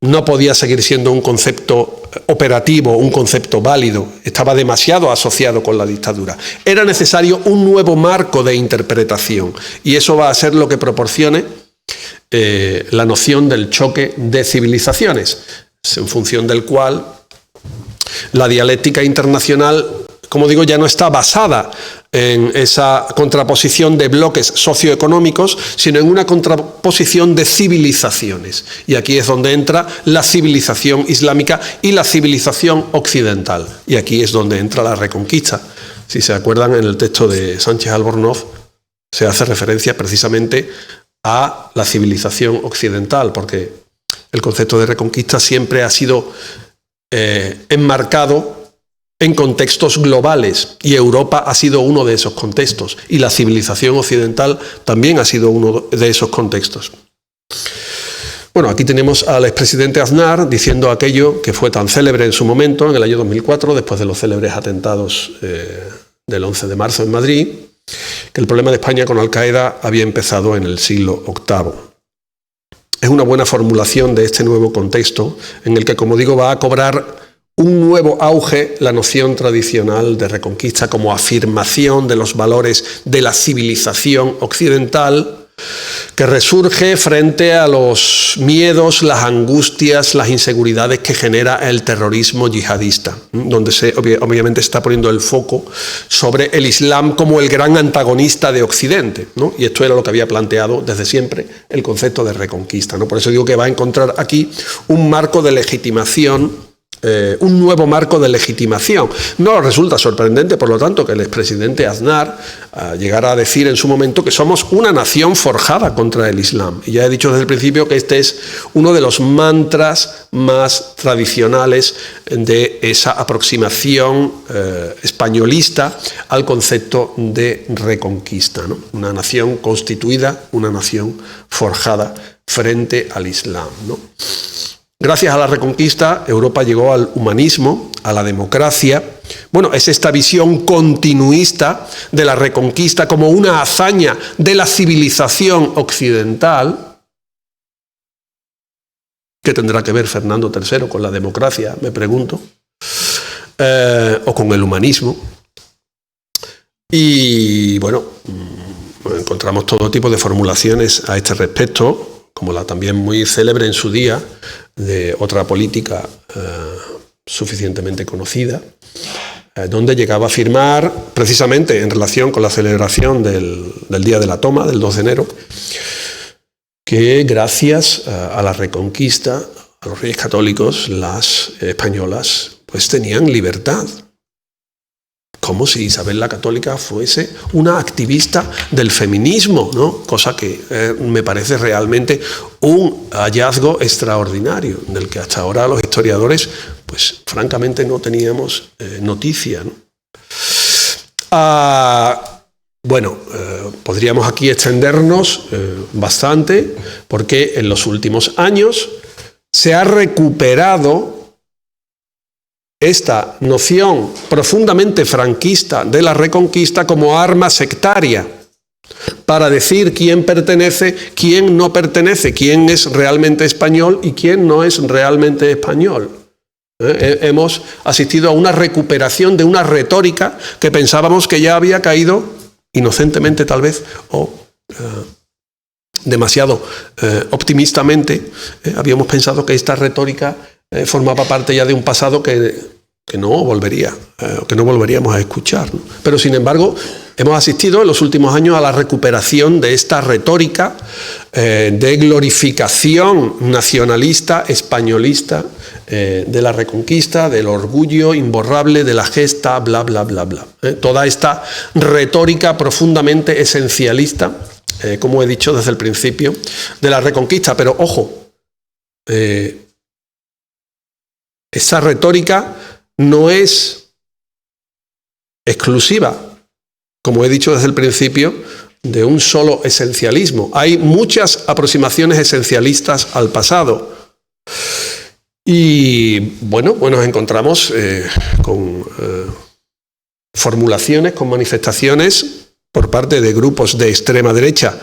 no podía seguir siendo un concepto operativo, un concepto válido. Estaba demasiado asociado con la dictadura. Era necesario un nuevo marco de interpretación y eso va a ser lo que proporcione la noción del choque de civilizaciones, en función del cual la dialéctica internacional, como digo, ya no está basada en esa contraposición de bloques socioeconómicos, sino en una contraposición de civilizaciones. Y aquí es donde entra la civilización islámica y la civilización occidental. Y aquí es donde entra la Reconquista. Si se acuerdan, en el texto de Sánchez Albornoz se hace referencia precisamente a la civilización occidental, porque el concepto de Reconquista siempre ha sido enmarcado en contextos globales y Europa ha sido uno de esos contextos y la civilización occidental también ha sido uno de esos contextos. Bueno, aquí tenemos al expresidente Aznar diciendo aquello que fue tan célebre en su momento, en el año 2004, después de los célebres atentados del 11 de marzo en Madrid, que el problema de España con Al-Qaeda había empezado en el siglo VIII. Es una buena formulación de este nuevo contexto en el que, como digo, va a cobrar un nuevo auge la noción tradicional de reconquista como afirmación de los valores de la civilización occidental que resurge frente a los miedos, las angustias, las inseguridades que genera el terrorismo yihadista, donde obviamente está poniendo el foco sobre el Islam como el gran antagonista de Occidente, ¿no? Y esto era lo que había planteado desde siempre el concepto de reconquista, ¿no? Por eso digo que va a encontrar aquí un marco de legitimación un nuevo marco de legitimación. No resulta sorprendente, por lo tanto, que el expresidente Aznar llegara a decir en su momento que somos una nación forjada contra el Islam. Y ya he dicho desde el principio que este es uno de los mantras más tradicionales de esa aproximación españolista al concepto de reconquista, ¿no? Una nación constituida, una nación forjada frente al Islam, ¿no? Gracias a la Reconquista, Europa llegó al humanismo, a la democracia. Bueno, es esta visión continuista de la Reconquista como una hazaña de la civilización occidental. ¿Qué tendrá que ver Fernando III con la democracia, me pregunto? O con el humanismo. Y bueno, encontramos todo tipo de formulaciones a este respecto, como la también muy célebre en su día de otra política suficientemente conocida, donde llegaba a afirmar, precisamente en relación con la celebración del Día de la Toma, del 2 de enero, que gracias a la Reconquista, a los reyes católicos, las españolas pues tenían libertad. Como si Isabel la Católica fuese una activista del feminismo, ¿no? Cosa que me parece realmente un hallazgo extraordinario, del que hasta ahora los historiadores, pues francamente no teníamos noticia, ¿no? Podríamos aquí extendernos bastante, porque en los últimos años se ha recuperado esta noción profundamente franquista de la Reconquista como arma sectaria para decir quién pertenece, quién no pertenece, quién es realmente español y quién no es realmente español. Hemos asistido a una recuperación de una retórica que pensábamos que ya había caído, inocentemente tal vez, o demasiado optimistamente, habíamos pensado que esta retórica formaba parte ya de un pasado que no volvería, que no volveríamos a escuchar, ¿no? Pero sin embargo, hemos asistido en los últimos años a la recuperación de esta retórica de glorificación nacionalista, españolista, de la Reconquista, del orgullo imborrable, de la gesta, bla, bla, bla, bla. Toda esta retórica profundamente esencialista, como he dicho desde el principio, de la Reconquista. Pero ojo, esa retórica no es exclusiva, como he dicho desde el principio, de un solo esencialismo. Hay muchas aproximaciones esencialistas al pasado. Y bueno, nos encontramos con formulaciones, con manifestaciones por parte de grupos de extrema derecha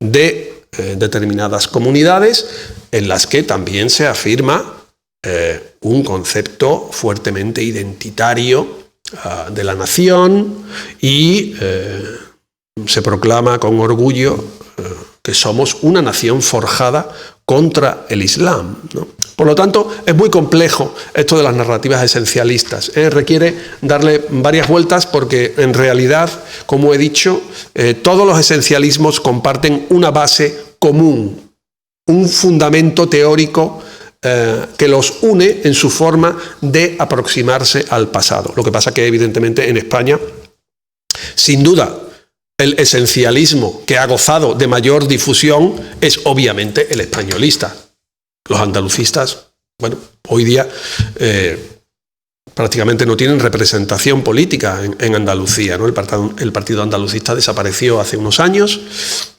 de determinadas comunidades, en las que también se afirma un concepto fuertemente identitario de la nación y se proclama con orgullo que somos una nación forjada contra el Islam, ¿no? Por lo tanto, es muy complejo esto de las narrativas esencialistas. Requiere darle varias vueltas porque, en realidad, como he dicho, todos los esencialismos comparten una base común, un fundamento teórico que los une en su forma de aproximarse al pasado. Lo que pasa que, evidentemente, en España, sin duda, el esencialismo que ha gozado de mayor difusión es obviamente el españolista. Los andalucistas, bueno, hoy día prácticamente no tienen representación política en Andalucía, ¿no? El partido andalucista desapareció hace unos años,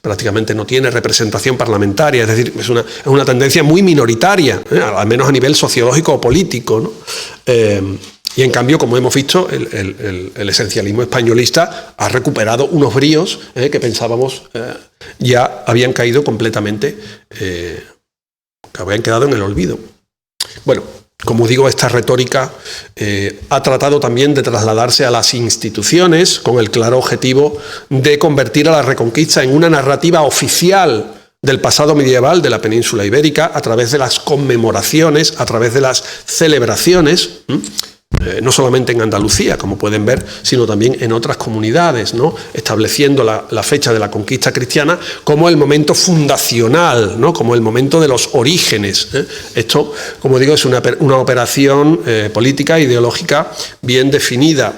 prácticamente no tiene representación parlamentaria, es decir, es una tendencia muy minoritaria, al menos a nivel sociológico o político, ¿no? Y en cambio, como hemos visto, el esencialismo españolista ha recuperado unos bríos que pensábamos ya habían caído completamente, que habían quedado en el olvido. Bueno, como digo, esta retórica ha tratado también de trasladarse a las instituciones con el claro objetivo de convertir a la Reconquista en una narrativa oficial del pasado medieval de la península ibérica a través de las conmemoraciones, a través de las celebraciones. no solamente en Andalucía, como pueden ver, sino también en otras comunidades, ¿no? Estableciendo la fecha de la conquista cristiana como el momento fundacional, ¿no? Como el momento de los orígenes. Esto, como digo, es una operación política, ideológica bien definida.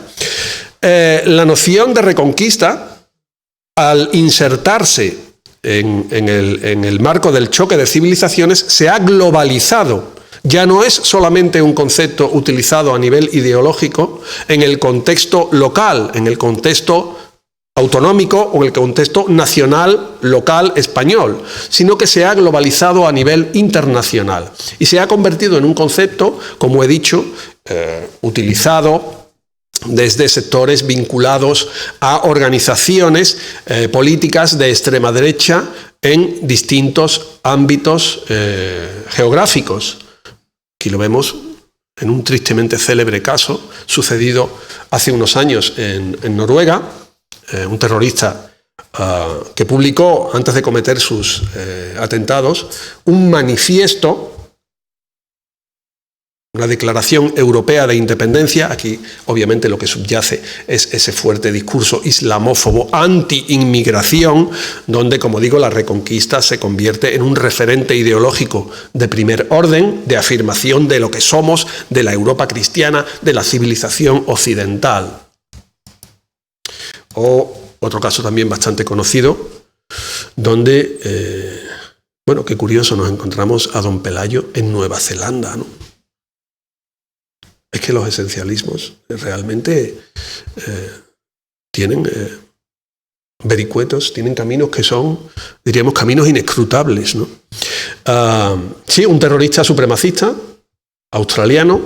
La noción de reconquista, al insertarse en el marco del choque de civilizaciones, se ha globalizado. Ya no es solamente un concepto utilizado a nivel ideológico en el contexto local, en el contexto autonómico o en el contexto nacional, local, español, sino que se ha globalizado a nivel internacional y se ha convertido en un concepto, como he dicho, utilizado desde sectores vinculados a organizaciones políticas de extrema derecha en distintos ámbitos geográficos. Aquí lo vemos en un tristemente célebre caso sucedido hace unos años en Noruega, un terrorista que publicó, antes de cometer sus atentados, un manifiesto, una declaración europea de independencia. Aquí obviamente lo que subyace es ese fuerte discurso islamófobo anti-inmigración, donde, como digo, la reconquista se convierte en un referente ideológico de primer orden, de afirmación de lo que somos, de la Europa cristiana, de la civilización occidental. O otro caso también bastante conocido, donde, bueno, qué curioso, nos encontramos a don Pelayo en Nueva Zelanda, ¿no? Es que los esencialismos realmente tienen vericuetos, tienen caminos que son, diríamos, caminos inescrutables, ¿no? Sí, un terrorista supremacista australiano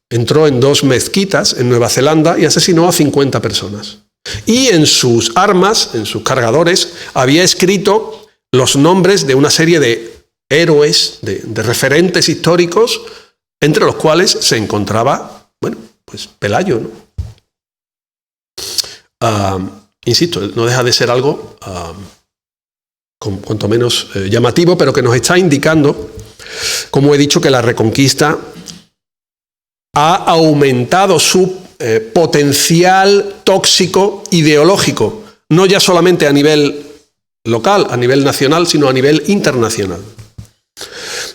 entró en 2 mezquitas en Nueva Zelanda y asesinó a 50 personas. Y en sus armas, en sus cargadores, había escrito los nombres de una serie de héroes, de referentes históricos, entre los cuales se encontraba, bueno, pues Pelayo, ¿no? Insisto, no deja de ser algo cuanto menos llamativo, pero que nos está indicando, como he dicho, que la reconquista ha aumentado su potencial tóxico ideológico, no ya solamente a nivel local, a nivel nacional, sino a nivel internacional.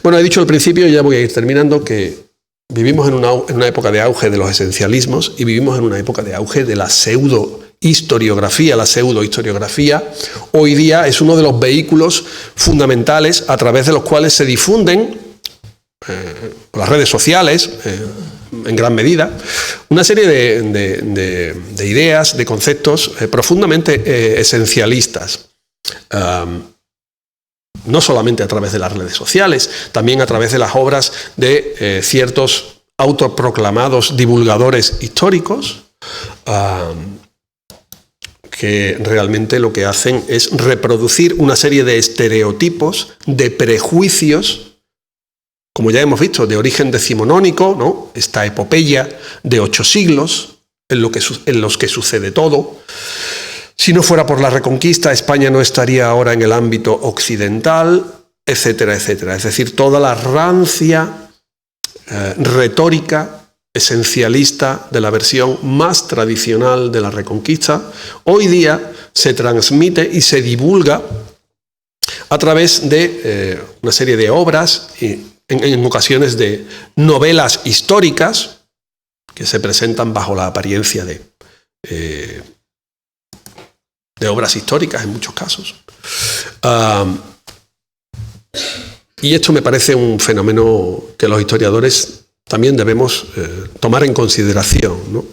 Bueno, he dicho al principio, y ya voy a ir terminando, que vivimos en una época de auge de los esencialismos y vivimos en una época de auge de la pseudohistoriografía. La pseudohistoriografía hoy día es uno de los vehículos fundamentales a través de los cuales se difunden, por las redes sociales, en gran medida, una serie de ideas, de conceptos profundamente esencialistas. No solamente a través de las redes sociales, también a través de las obras de ciertos autoproclamados divulgadores históricos, que realmente lo que hacen es reproducir una serie de estereotipos, de prejuicios, como ya hemos visto, de origen decimonónico, ¿no? Esta epopeya de 8 siglos, en los que sucede todo. Si no fuera por la Reconquista, España no estaría ahora en el ámbito occidental, etcétera, etcétera. Es decir, toda la rancia retórica esencialista de la versión más tradicional de la Reconquista, hoy día se transmite y se divulga a través de una serie de obras, en ocasiones de novelas históricas, que se presentan bajo la apariencia de obras históricas en muchos casos. Y esto me parece un fenómeno que los historiadores también debemos tomar en consideración, ¿no?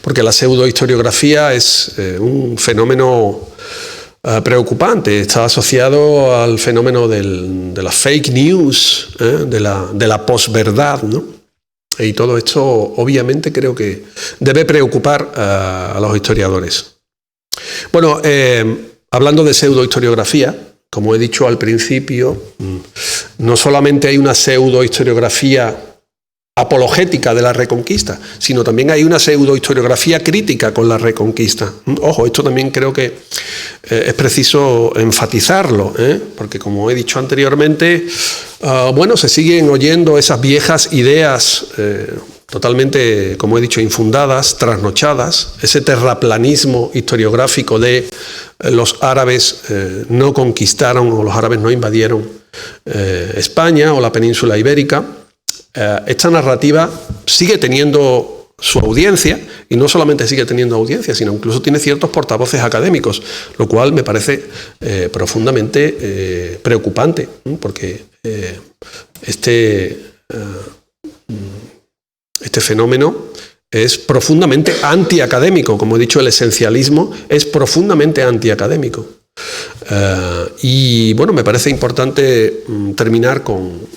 Porque la pseudohistoriografía es un fenómeno preocupante, está asociado al fenómeno de la fake news, de la posverdad, ¿no? Y todo esto obviamente creo que debe preocupar a los historiadores. Bueno, hablando de pseudohistoriografía, como he dicho al principio, no solamente hay una pseudohistoriografía apologética de la Reconquista, sino también hay una pseudohistoriografía crítica con la Reconquista. Ojo, esto también creo que es preciso enfatizarlo, porque como he dicho anteriormente, bueno, se siguen oyendo esas viejas ideas totalmente, como he dicho, infundadas, trasnochadas. Ese terraplanismo historiográfico de los árabes no conquistaron o los árabes no invadieron España o la península ibérica. Esta narrativa sigue teniendo su audiencia, y no solamente sigue teniendo audiencia, sino incluso tiene ciertos portavoces académicos, lo cual me parece profundamente preocupante, porque este fenómeno es profundamente antiacadémico. Como he dicho, el esencialismo es profundamente antiacadémico. Y bueno, me parece importante terminar con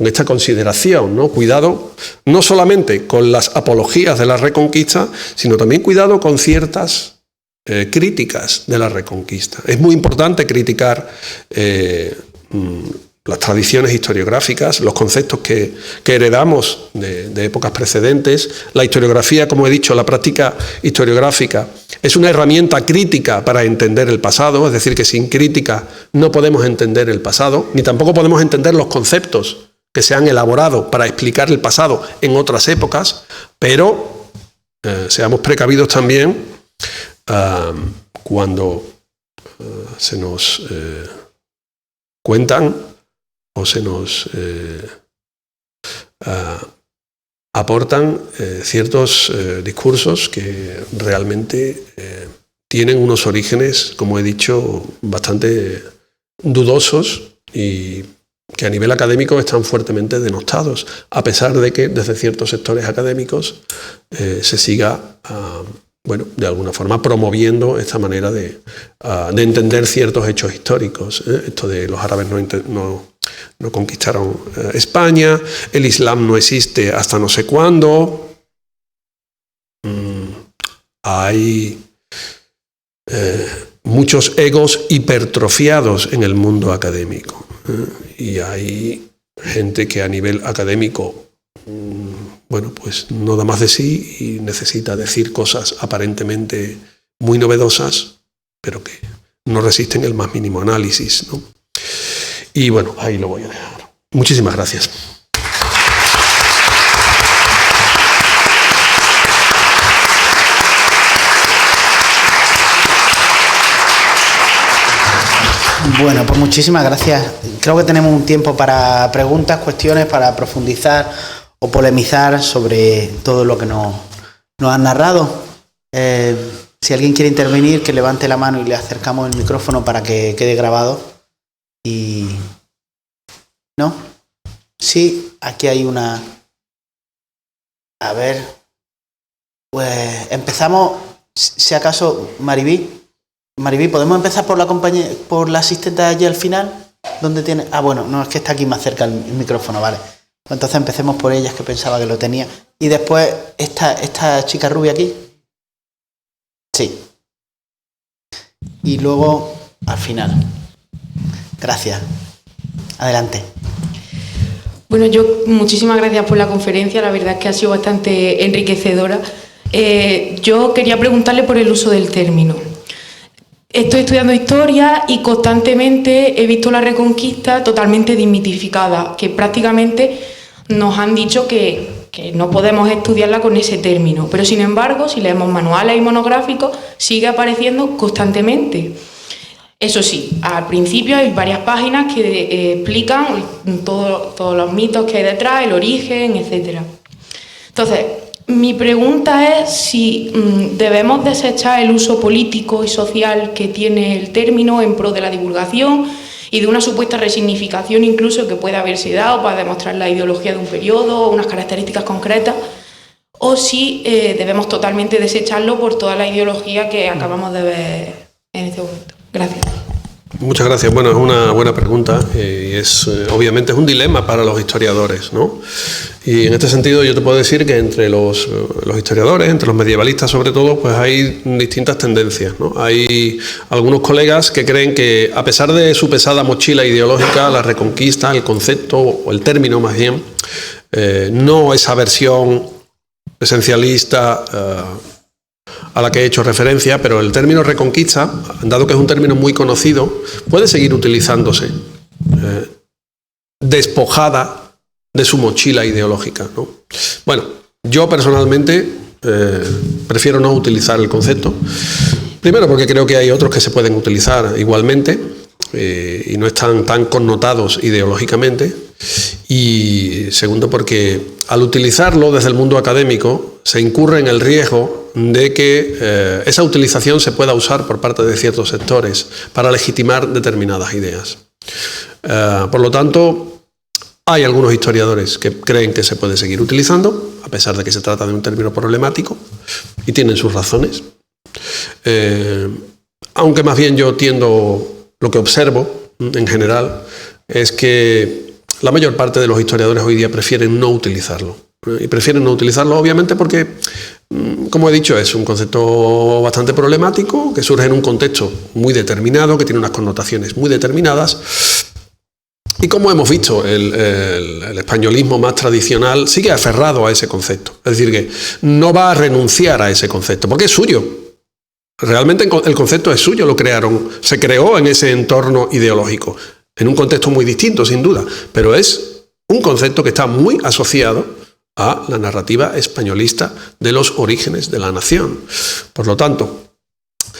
esta consideración, ¿no? Cuidado no solamente con las apologías de la Reconquista, sino también cuidado con ciertas críticas de la Reconquista. Es muy importante criticar las tradiciones historiográficas, los conceptos que heredamos de épocas precedentes. La historiografía, como he dicho, la práctica historiográfica es una herramienta crítica para entender el pasado, es decir, que sin crítica no podemos entender el pasado, ni tampoco podemos entender los conceptos que se han elaborado para explicar el pasado en otras épocas, pero seamos precavidos también cuando se nos cuentan o se nos aportan ciertos discursos que realmente tienen unos orígenes, como he dicho, bastante dudosos y que a nivel académico están fuertemente denostados, a pesar de que desde ciertos sectores académicos se siga, bueno, de alguna forma promoviendo esta manera de entender ciertos hechos históricos. Esto de los árabes no conquistaron España, el Islam no existe hasta no sé cuándo. Hay muchos egos hipertrofiados en el mundo académico. Y hay gente que a nivel académico, bueno, pues no da más de sí y necesita decir cosas aparentemente muy novedosas, pero que no resisten el más mínimo análisis, ¿no? Y bueno, ahí lo voy a dejar. Muchísimas gracias. Bueno, pues muchísimas gracias. Creo que tenemos un tiempo para preguntas, cuestiones, para profundizar o polemizar sobre todo lo que nos han narrado. Si alguien quiere intervenir, que levante la mano y le acercamos el micrófono para que quede grabado. Y... ¿no? Sí, aquí hay una... A ver... Pues empezamos, si acaso, Maribí, ¿podemos empezar por la asistente de allí al final? ¿Dónde tiene? Ah, bueno, no, es que está aquí más cerca el micrófono, vale. Entonces empecemos por ella, que pensaba que lo tenía. Y después, esta chica rubia aquí. Sí. Y luego, al final. Gracias. Adelante. Bueno, muchísimas gracias por la conferencia, la verdad es que ha sido bastante enriquecedora. Yo quería preguntarle por el uso del término. Estoy estudiando historia y constantemente he visto la Reconquista totalmente desmitificada, que prácticamente nos han dicho que no podemos estudiarla con ese término, pero sin embargo, si leemos manuales y monográficos, sigue apareciendo constantemente. Eso sí, al principio hay varias páginas que explican todos los mitos que hay detrás, el origen, etc. Entonces, mi pregunta es si debemos desechar el uso político y social que tiene el término en pro de la divulgación y de una supuesta resignificación incluso que pueda haberse dado para demostrar la ideología de un periodo o unas características concretas, o si debemos totalmente desecharlo por toda la ideología que acabamos de ver en este momento. Gracias. Muchas gracias. Bueno, es una buena pregunta y obviamente es un dilema para los historiadores, ¿no? Y en este sentido yo te puedo decir que entre los historiadores, entre los medievalistas sobre todo, pues hay distintas tendencias, ¿no? Hay algunos colegas que creen que a pesar de su pesada mochila ideológica, la Reconquista, el concepto o el término más bien, no esa versión esencialista a la que he hecho referencia, pero el término Reconquista, dado que es un término muy conocido, puede seguir utilizándose despojada de su mochila ideológica, ¿no? Bueno, Yo personalmente prefiero no utilizar el concepto. Primero porque creo que hay otros que se pueden utilizar igualmente y no están tan connotados ideológicamente. Y segundo porque al utilizarlo desde el mundo académico se incurre en el riesgo de que esa utilización se pueda usar por parte de ciertos sectores para legitimar determinadas ideas. Por lo tanto, hay algunos historiadores que creen que se puede seguir utilizando, a pesar de que se trata de un término problemático, y tienen sus razones. Aunque más bien yo lo que observo en general es que la mayor parte de los historiadores hoy día prefieren no utilizarlo. Y prefieren no utilizarlo obviamente porque, como he dicho, es un concepto bastante problemático, que surge en un contexto muy determinado, que tiene unas connotaciones muy determinadas. Y como hemos visto, el españolismo más tradicional sigue aferrado a ese concepto. Es decir, que no va a renunciar a ese concepto, porque es suyo. Realmente el concepto es suyo, se creó en ese entorno ideológico, en un contexto muy distinto, sin duda, pero es un concepto que está muy asociado a la narrativa españolista de los orígenes de la nación. Por lo tanto,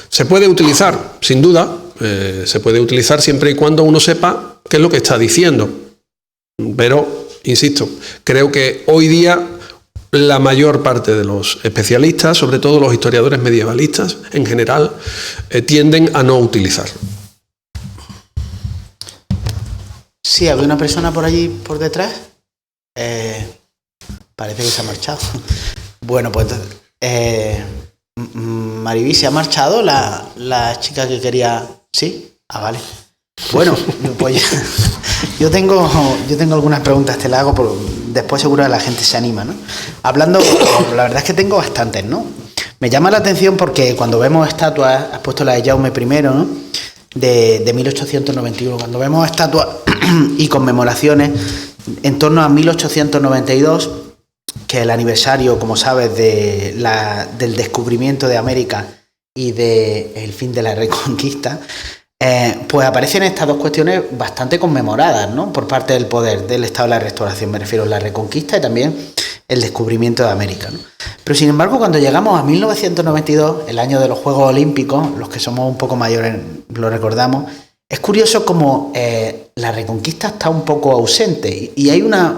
se puede utilizar, sin duda, se puede utilizar siempre y cuando uno sepa qué es lo que está diciendo. Pero, insisto, creo que hoy día la mayor parte de los especialistas, sobre todo los historiadores medievalistas en general, tienden a no utilizarlo. Sí, había una persona por allí, por detrás. Parece que se ha marchado. Bueno, pues Mariví, ¿se ha marchado la chica que quería? ¿Sí? Ah, vale. Bueno, pues yo tengo algunas preguntas, te las hago, después seguro que la gente se anima, ¿no? Hablando, la verdad es que tengo bastantes, ¿no? Me llama la atención porque cuando vemos estatuas, has puesto la de Jaume I, ¿no? De 1891, cuando vemos estatuas y conmemoraciones en torno a 1892, que es el aniversario, como sabes, del descubrimiento de América y del fin de la Reconquista, pues aparecen estas dos cuestiones bastante conmemoradas, ¿no? Por parte del poder, del Estado de la Restauración, me refiero a la Reconquista y también el descubrimiento de América, ¿no? Pero sin embargo, cuando llegamos a 1992, el año de los Juegos Olímpicos, los que somos un poco mayores lo recordamos, es curioso como la Reconquista está un poco ausente y hay una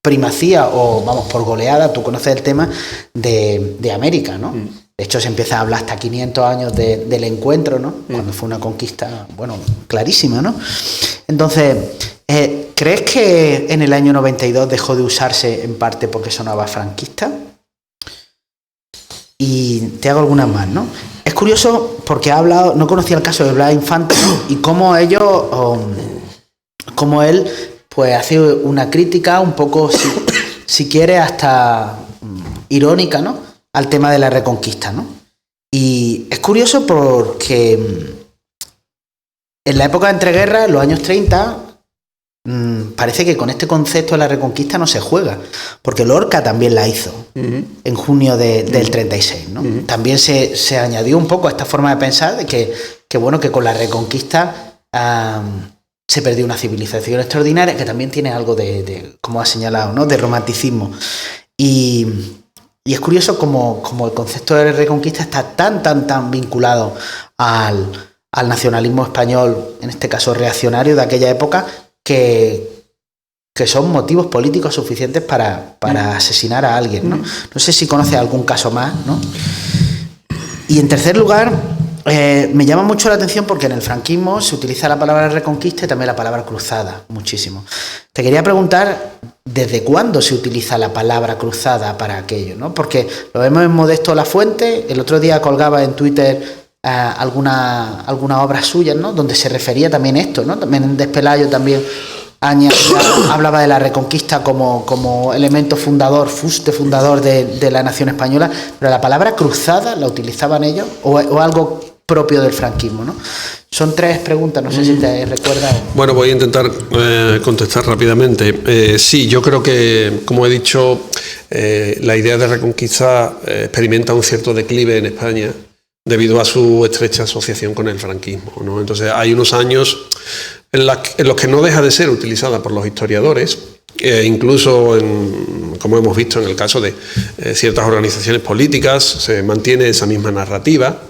primacía, o vamos, por goleada, tú conoces el tema de América, ¿no? De hecho, se empieza a hablar hasta 500 años del encuentro, ¿no? Cuando fue una conquista, bueno, clarísima, ¿no? Entonces, ¿crees que en el año 92 dejó de usarse en parte porque sonaba franquista? Y te hago algunas más, ¿no? Es curioso porque ha hablado, no conocía el caso de Blas Infante, ¿no? Y cómo cómo él, pues hace una crítica un poco, si quiere, hasta irónica, ¿no? Al tema de la Reconquista, ¿no? Y es curioso porque en la época de entreguerras, en los años 30, parece que con este concepto de la Reconquista no se juega, porque Lorca también la hizo en junio del 36, ¿no? También se añadió un poco a esta forma de pensar de que bueno, que con la Reconquista se perdió una civilización extraordinaria, que también tiene algo de como ha señalado, ¿no? De romanticismo. Y es curioso como el concepto de Reconquista está tan vinculado al nacionalismo español, en este caso reaccionario de aquella época, que son motivos políticos suficientes para asesinar a alguien, ¿no? No sé si conoces algún caso más, ¿no? Y en tercer lugar, me llama mucho la atención porque en el franquismo se utiliza la palabra Reconquista y también la palabra cruzada, muchísimo. Te quería preguntar, ¿desde cuándo se utiliza la palabra cruzada para aquello, ¿no? Porque lo vemos en Modesto Lafuente, el otro día colgaba en Twitter alguna obra suya, ¿no? Donde se refería también esto, ¿no? También en Despelayo también hablaba de la Reconquista como elemento fundador, fuste fundador de la nación española, pero la palabra cruzada la utilizaban ellos o algo propio del franquismo, ¿no? Son tres preguntas, no sé si te recuerdas. Bueno, voy a intentar contestar rápidamente. Sí, yo creo que, como he dicho, la idea de Reconquista experimenta un cierto declive en España debido a su estrecha asociación con el franquismo, ¿no? Entonces hay unos años en los que no deja de ser utilizada por los historiadores, incluso como hemos visto en el caso de ciertas organizaciones políticas, se mantiene esa misma narrativa,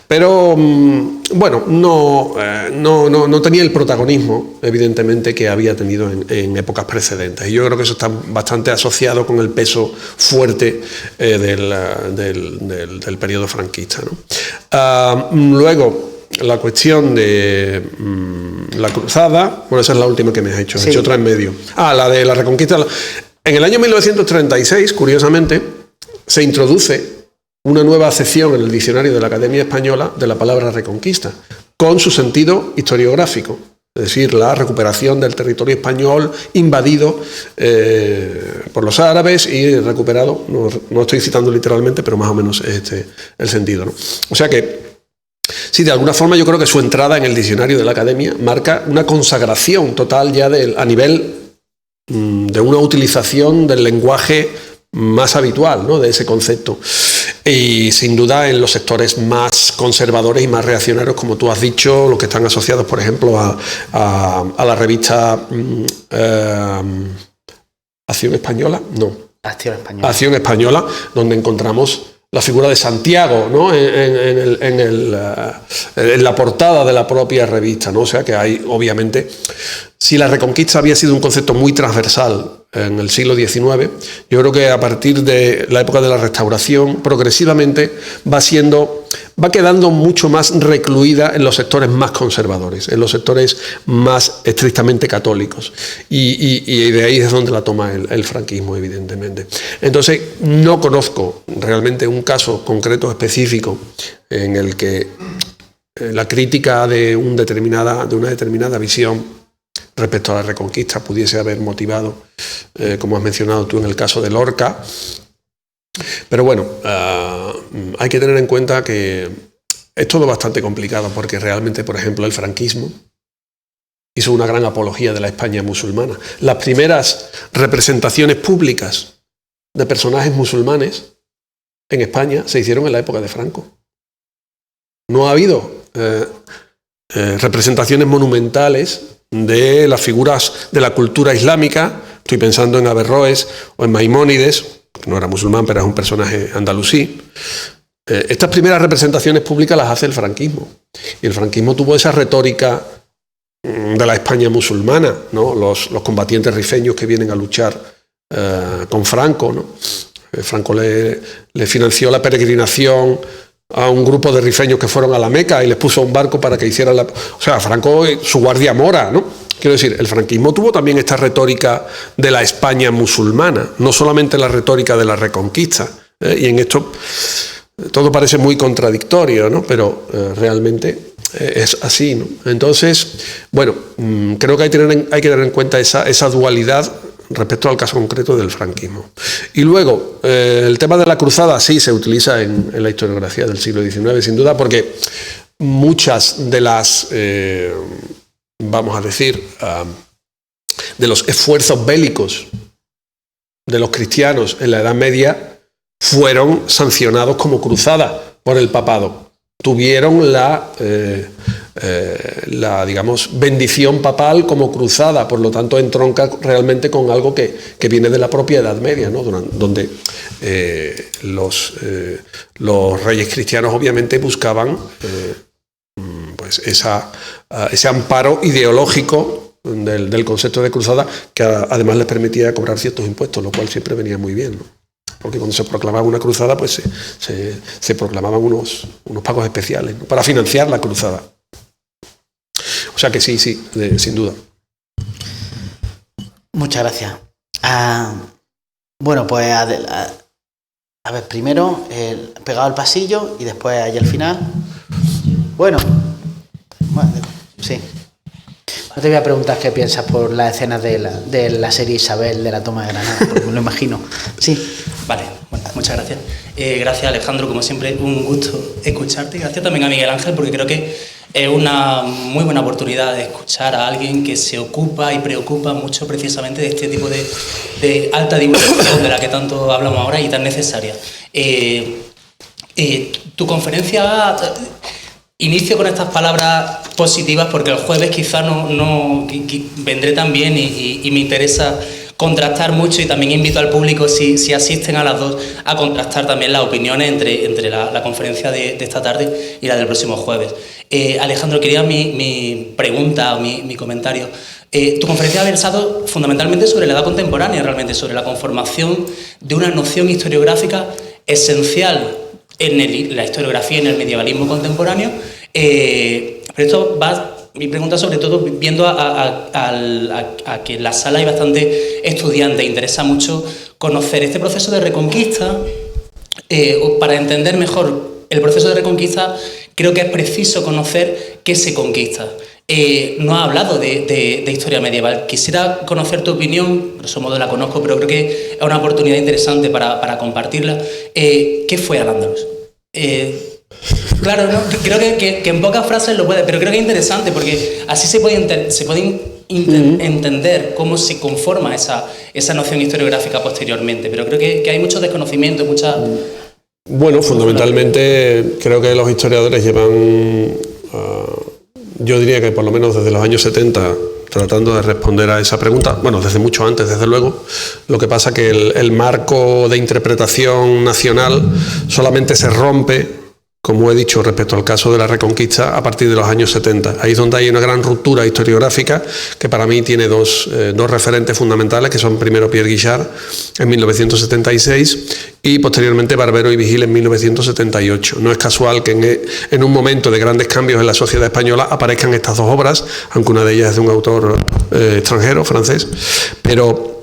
pero bueno, no tenía el protagonismo, evidentemente, que había tenido en épocas precedentes. Y yo creo que eso está bastante asociado con el peso fuerte del periodo franquista, ¿no? Luego, la cuestión de la cruzada, bueno, esa es la última que me has hecho, sí. He hecho otra en medio. La de la Reconquista. En el año 1936, curiosamente, se introduce una nueva acepción en el diccionario de la Academia Española de la palabra Reconquista, con su sentido historiográfico, es decir, la recuperación del territorio español invadido por los árabes y recuperado, no estoy citando literalmente, pero más o menos es el sentido, ¿no? O sea que, sí, de alguna forma yo creo que su entrada en el diccionario de la Academia marca una consagración total ya a nivel de una utilización del lenguaje más habitual, ¿no?, de ese concepto. Y sin duda en los sectores más conservadores y más reaccionarios, como tú has dicho, los que están asociados, por ejemplo, a la revista Acción Española, no. Acción Española, donde encontramos la figura de Santiago, ¿no?, en la portada de la propia revista, ¿no? O sea que hay, obviamente, si la Reconquista había sido un concepto muy transversal en el siglo XIX, yo creo que a partir de la época de la Restauración, progresivamente va quedando mucho más recluida en los sectores más conservadores, en los sectores más estrictamente católicos. Y de ahí es donde la toma el franquismo, evidentemente. Entonces, no conozco realmente un caso concreto específico en el que la crítica de una determinada visión respecto a la Reconquista pudiese haber motivado, como has mencionado tú en el caso de Lorca. Pero bueno, hay que tener en cuenta que es todo bastante complicado, porque realmente, por ejemplo, el franquismo hizo una gran apología de la España musulmana. Las primeras representaciones públicas de personajes musulmanes en España se hicieron en la época de Franco. No ha habido representaciones monumentales de las figuras de la cultura islámica. Estoy pensando en Averroes o en Maimónides, que no era musulmán, pero es un personaje andalusí. Estas primeras representaciones públicas las hace el franquismo. Y el franquismo tuvo esa retórica de la España musulmana, ¿no? Los combatientes rifeños que vienen a luchar con Franco, ¿no? Franco le financió la peregrinación a un grupo de rifeños que fueron a la Meca y les puso un barco para que hicieran O sea, Franco, su guardia mora, ¿no? Quiero decir, el franquismo tuvo también esta retórica de la España musulmana, no solamente la retórica de la Reconquista. Y en esto todo parece muy contradictorio, ¿no? Pero realmente es así, ¿no? Entonces, bueno, creo que hay que tener en cuenta esa dualidad respecto al caso concreto del franquismo. Y luego, el tema de la cruzada sí se utiliza en la historiografía del siglo XIX, sin duda, porque muchas de las, vamos a decir, de los esfuerzos bélicos de los cristianos en la Edad Media fueron sancionados como cruzada por el papado. Tuvieron la digamos, bendición papal como cruzada, por lo tanto entronca realmente con algo que viene de la propia Edad Media, ¿no? Donde los reyes cristianos obviamente buscaban pues ese amparo ideológico del concepto de cruzada, que además les permitía cobrar ciertos impuestos, lo cual siempre venía muy bien, ¿no? Porque cuando se proclamaba una cruzada, pues se proclamaban unos pagos especiales, ¿no?, para financiar la cruzada. O sea que sí, sin duda. Muchas gracias. Bueno, pues a ver, primero pegado al pasillo y después allá al final. Bueno, sí. No te voy a preguntar qué piensas por las escenas de la serie Isabel de la toma de Granada, porque me lo imagino. Sí. Vale, bueno, muchas gracias. Gracias, Alejandro, como siempre, un gusto escucharte. Y gracias también a Miguel Ángel, porque creo que es una muy buena oportunidad de escuchar a alguien que se ocupa y preocupa mucho precisamente de este tipo de alta divulgación de la que tanto hablamos ahora y tan necesaria. Tu conferencia... Inicio con estas palabras positivas porque el jueves quizás no vendré también y me interesa contrastar mucho, y también invito al público, si asisten a las dos, a contrastar también las opiniones entre la conferencia de esta tarde y la del próximo jueves. Alejandro, quería mi pregunta o mi comentario. Tu conferencia ha versado fundamentalmente sobre la edad contemporánea, realmente, sobre la conformación de una noción historiográfica esencial en la historiografía y en el medievalismo contemporáneo. Pero esto va, mi pregunta sobre todo, viendo a que en la sala hay bastante estudiantes, interesa mucho conocer este proceso de reconquista. Para entender mejor el proceso de reconquista, creo que es preciso conocer qué se conquista. No ha hablado de historia medieval. Quisiera conocer tu opinión, grosso modo la conozco, pero creo que es una oportunidad interesante para compartirla. ¿Qué fue Al-Ándalus? Claro, ¿no? Creo que en pocas frases lo puede, pero creo que es interesante porque así se puede entender cómo se conforma esa noción historiográfica posteriormente. Pero creo que hay mucho desconocimiento, mucha... Bueno, fundamentalmente creo que los historiadores llevan... yo diría que por lo menos desde los años 70 tratando de responder a esa pregunta, bueno, desde mucho antes, desde luego. Lo que pasa que el marco de interpretación nacional solamente se rompe, como he dicho, respecto al caso de la Reconquista a partir de los años 70. Ahí es donde hay una gran ruptura historiográfica que para mí tiene dos referentes fundamentales, que son primero Pierre Guichard en 1976 y posteriormente Barbero y Vigil en 1978. No es casual que en un momento de grandes cambios en la sociedad española aparezcan estas dos obras, aunque una de ellas es de un autor extranjero, francés, pero...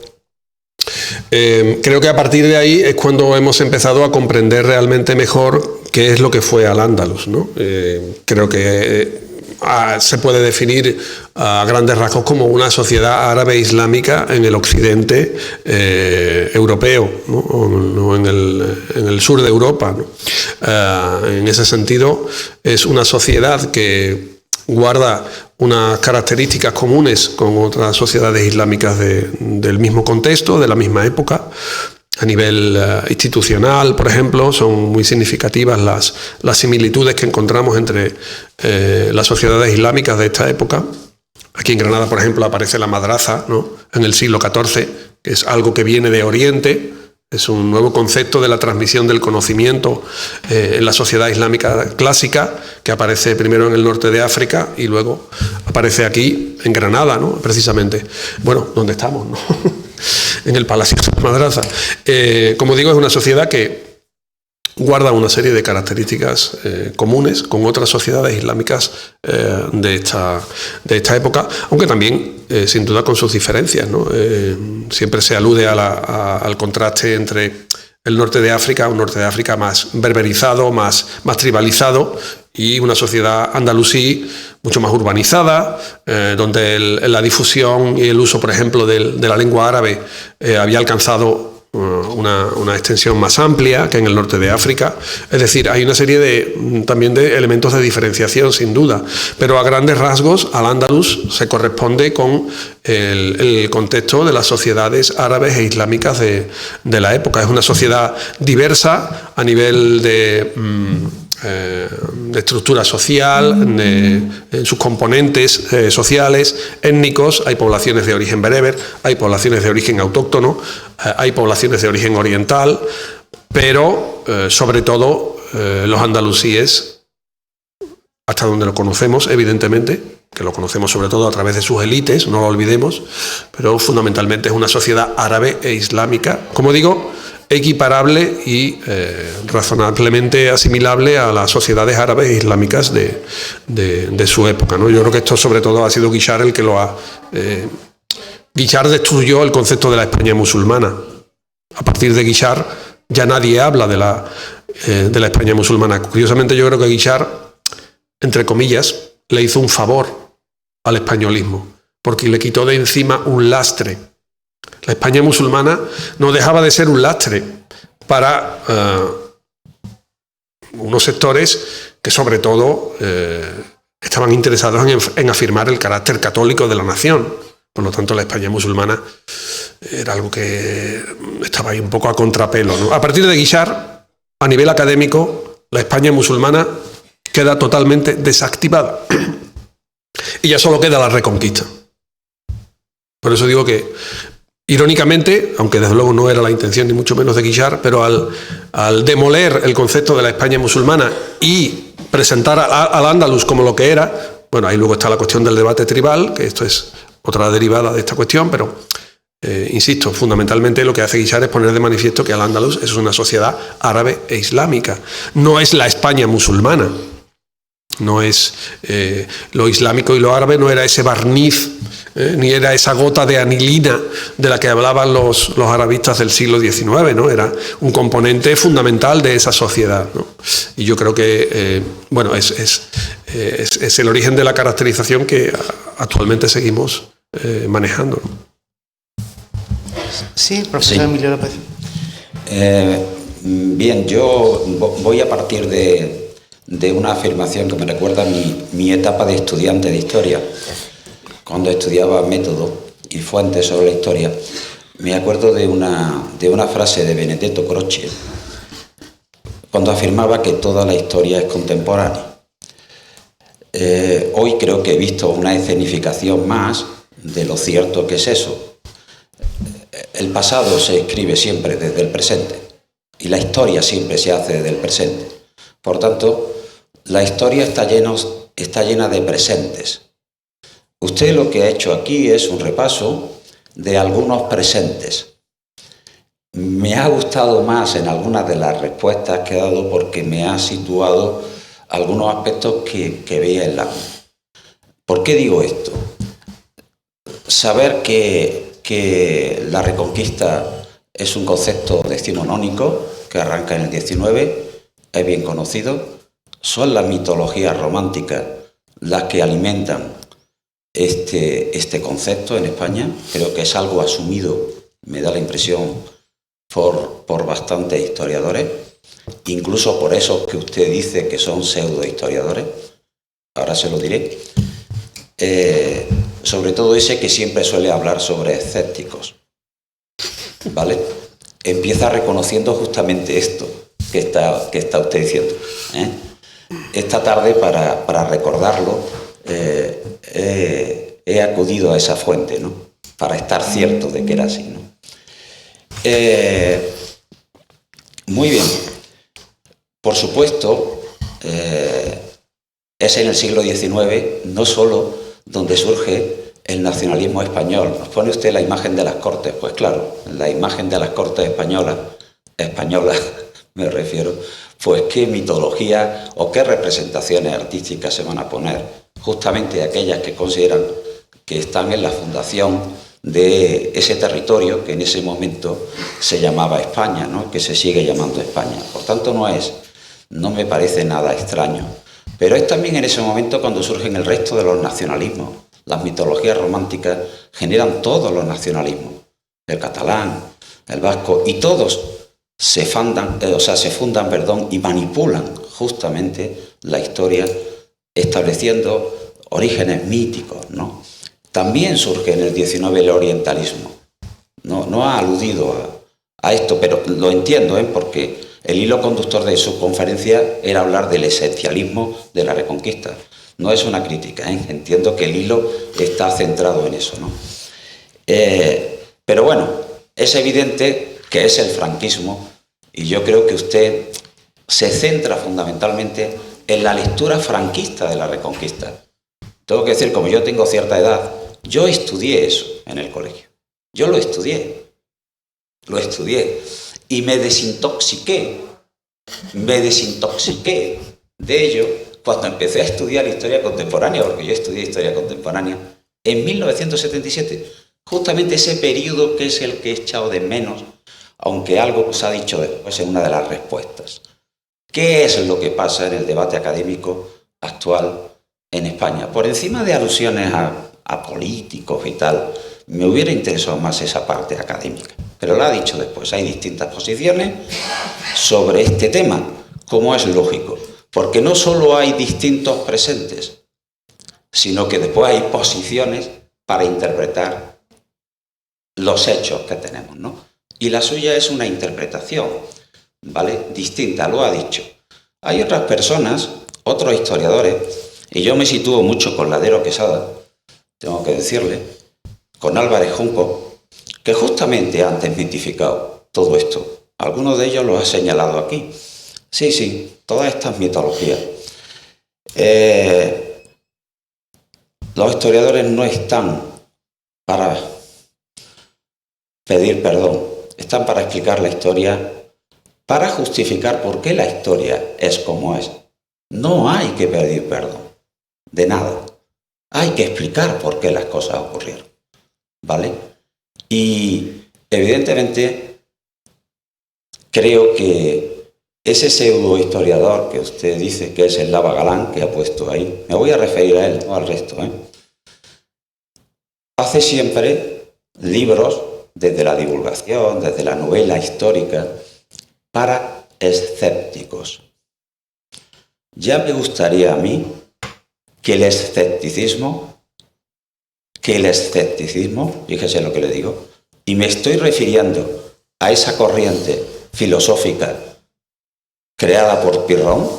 creo que a partir de ahí es cuando hemos empezado a comprender realmente mejor qué es lo que fue Al-Ándalus, ¿no? Creo que se puede definir a grandes rasgos como una sociedad árabe islámica en el occidente europeo, ¿no? O en el sur de Europa, ¿no? En ese sentido, es una sociedad que guarda unas características comunes con otras sociedades islámicas del mismo contexto, de la misma época. A nivel institucional, por ejemplo, son muy significativas las similitudes que encontramos entre las sociedades islámicas de esta época. Aquí en Granada, por ejemplo, aparece la madraza, ¿no? En el siglo XIV, que es algo que viene de Oriente. Es un nuevo concepto de la transmisión del conocimiento en la sociedad islámica clásica, que aparece primero en el norte de África y luego aparece aquí, en Granada, ¿no? Precisamente. Bueno, ¿dónde estamos, no? En el Palacio de la Madraza. Como digo, es una sociedad que guarda una serie de características comunes con otras sociedades islámicas de esta época, aunque también, sin duda, con sus diferencias, ¿no? Siempre se alude al contraste entre el norte de África, un norte de África más berberizado, más tribalizado, y una sociedad andalusí mucho más urbanizada, donde la difusión y el uso, por ejemplo, de la lengua árabe había alcanzado una extensión más amplia que en el norte de África. Es decir, hay una serie también de elementos de diferenciación, sin duda, pero a grandes rasgos Al-Ándalus se corresponde con el contexto de las sociedades árabes e islámicas de la época. Es una sociedad diversa a nivel de estructura social, en sus componentes sociales, étnicos. Hay poblaciones de origen bereber, hay poblaciones de origen autóctono, hay poblaciones de origen oriental, pero sobre todo los andalusíes, hasta donde lo conocemos, evidentemente, que lo conocemos sobre todo a través de sus élites, no lo olvidemos, pero fundamentalmente es una sociedad árabe e islámica, como digo, equiparable y razonablemente asimilable a las sociedades árabes e islámicas de su época, ¿no? Yo creo que esto sobre todo ha sido Guichard el que lo ha... Guichard destruyó el concepto de la España musulmana. A partir de Guichard ya nadie habla de la España musulmana. Curiosamente, yo creo que Guichard, entre comillas, le hizo un favor al españolismo, porque le quitó de encima un lastre. La España musulmana no dejaba de ser un lastre para unos sectores que sobre todo estaban interesados en afirmar el carácter católico de la nación. Por lo tanto, la España musulmana era algo que estaba ahí un poco a contrapelo, ¿no? A partir de Guichard, a nivel académico, la España musulmana queda totalmente desactivada y ya solo queda la Reconquista. Por eso digo que Irónicamente, aunque desde luego no era la intención ni mucho menos de Guixart, pero al demoler el concepto de la España musulmana y presentar al Andalus como lo que era, bueno, ahí luego está la cuestión del debate tribal, que esto es otra derivada de esta cuestión, pero insisto, fundamentalmente lo que hace Guixart es poner de manifiesto que Al-Ándalus es una sociedad árabe e islámica, no es la España musulmana. No es lo islámico y lo árabe, no era ese barniz, ni era esa gota de anilina de la que hablaban los arabistas del siglo XIX, ¿no? Era un componente fundamental de esa sociedad, ¿no? Y yo creo que bueno, es el origen de la caracterización que actualmente seguimos manejando, ¿no? Sí, profesor Emilio López. Bien, yo voy a partir de una afirmación que me recuerda a mi etapa de estudiante de historia. Cuando estudiaba método y fuentes sobre la historia, me acuerdo de una frase de Benedetto Croce, cuando afirmaba que toda la historia es contemporánea. Hoy creo que he visto una escenificación más de lo cierto que es eso. El pasado se escribe siempre desde el presente y la historia siempre se hace desde el presente. Por tanto, la historia está llena de presentes. Usted lo que ha hecho aquí es un repaso de algunos presentes. Me ha gustado más en algunas de las respuestas que he dado porque me ha situado algunos aspectos que veía en la... ¿Por qué digo esto? Saber que la Reconquista es un concepto decimonónico que arranca en el 19, es bien conocido. Son las mitologías románticas las que alimentan este concepto en España. Creo que es algo asumido, me da la impresión, por bastantes historiadores, incluso por esos que usted dice que son pseudohistoriadores. Ahora se lo diré. Sobre todo ese que siempre suele hablar sobre escépticos, ¿vale? Empieza reconociendo justamente esto que está usted diciendo, ¿eh? Esta tarde, para recordarlo, he acudido a esa fuente, ¿no? Para estar cierto de que era así, ¿no? Muy bien. Por supuesto, es en el siglo XIX no solo donde surge el nacionalismo español. Nos pone usted la imagen de las Cortes. Pues claro, la imagen de las Cortes españolas me refiero, pues qué mitología o qué representaciones artísticas se van a poner, justamente aquellas que consideran que están en la fundación de ese territorio que en ese momento se llamaba España, ¿no? Que se sigue llamando España. Por tanto, no me parece nada extraño. Pero es también en ese momento cuando surgen el resto de los nacionalismos. Las mitologías románticas generan todos los nacionalismos, el catalán, el vasco, y todos se fundan y manipulan justamente la historia, estableciendo orígenes míticos, ¿no? También surge en el 19 el orientalismo. No ha aludido a esto, pero lo entiendo, porque el hilo conductor de su conferencia era hablar del esencialismo de la Reconquista. No es una crítica, entiendo que el hilo está centrado en eso, ¿no? Pero bueno, es evidente que es el franquismo y yo creo que usted se centra fundamentalmente en la lectura franquista de la Reconquista. Tengo que decir, como yo tengo cierta edad, yo estudié eso en el colegio. Yo lo estudié y me desintoxiqué de ello cuando empecé a estudiar historia contemporánea, porque yo estudié historia contemporánea en 1977, justamente ese periodo que es el que he echado de menos, aunque algo se ha dicho después en una de las respuestas. ¿Qué es lo que pasa en el debate académico actual en España? Por encima de alusiones a políticos y tal, me hubiera interesado más esa parte académica, pero lo ha dicho después. Hay distintas posiciones sobre este tema, como es lógico, porque no solo hay distintos presentes, sino que después hay posiciones para interpretar los hechos que tenemos, ¿no? Y la suya es una interpretación, ¿vale? Distinta, lo ha dicho. Hay otras personas, otros historiadores, y yo me sitúo mucho con Ladero Quesada, tengo que decirle, con Álvarez Junco, que justamente han desmitificado todo esto. Algunos de ellos lo ha señalado aquí. Sí, todas estas mitologías. Los historiadores no están para pedir perdón, están para explicar la historia, para justificar por qué la historia es como es. No hay que pedir perdón, de nada. Hay que explicar por qué las cosas ocurrieron, ¿vale? Y evidentemente creo que ese pseudo historiador que usted dice que es el Lava Galán, que ha puesto ahí, me voy a referir a él, no al resto, hace siempre libros desde la divulgación, desde la novela histórica, para escépticos. Ya me gustaría a mí que el escepticismo, fíjese lo que le digo, y me estoy refiriendo a esa corriente filosófica creada por Pirrón,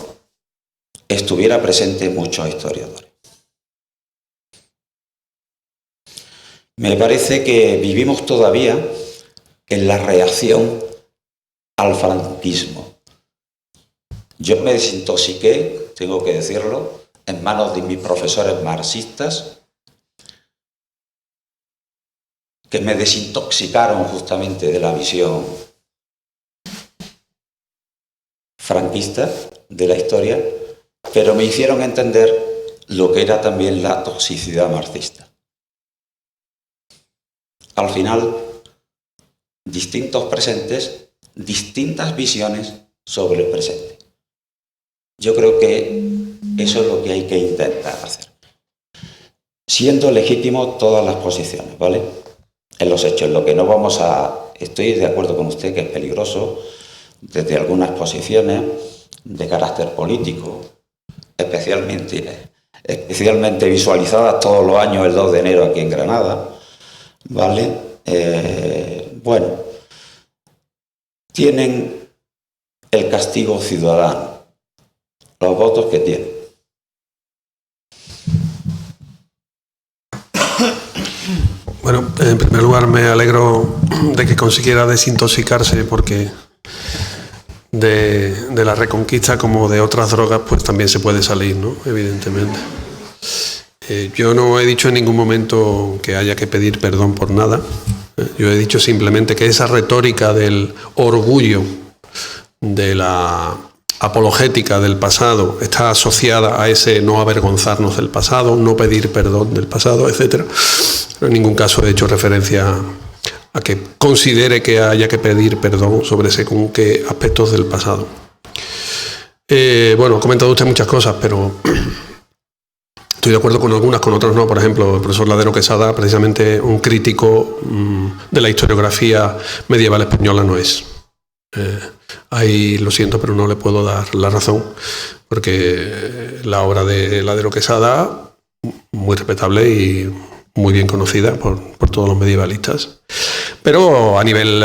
estuviera presente en muchos historiadores. Me parece que vivimos todavía en la reacción al franquismo. Yo me desintoxiqué, tengo que decirlo, en manos de mis profesores marxistas, que me desintoxicaron justamente de la visión franquista de la historia, pero me hicieron entender lo que era también la toxicidad marxista. Al final, distintos presentes, distintas visiones sobre el presente. Yo creo que eso es lo que hay que intentar hacer. Siendo legítimo todas las posiciones, ¿vale? En los hechos, lo que no vamos a... Estoy de acuerdo con usted que es peligroso, desde algunas posiciones de carácter político, especialmente visualizadas todos los años el 2 de enero aquí en Granada, ¿vale? Bueno, tienen el castigo ciudadano, los votos que tienen. Bueno, en primer lugar me alegro de que consiguiera desintoxicarse, porque de la Reconquista, como de otras drogas, pues también se puede salir, ¿no? Evidentemente. Yo no he dicho en ningún momento que haya que pedir perdón por nada. Yo he dicho simplemente que esa retórica del orgullo, de la apologética del pasado, está asociada a ese no avergonzarnos del pasado, no pedir perdón del pasado, etc. En ningún caso he hecho referencia a que considere que haya que pedir perdón sobre según qué aspectos del pasado. Bueno, ha comentado usted muchas cosas, pero estoy de acuerdo con algunas, con otras no. Por ejemplo, el profesor Ladero Quesada, precisamente un crítico de la historiografía medieval española, no es. Ahí lo siento, pero no le puedo dar la razón, porque la obra de Ladero Quesada, muy respetable y muy bien conocida por todos los medievalistas. Pero a nivel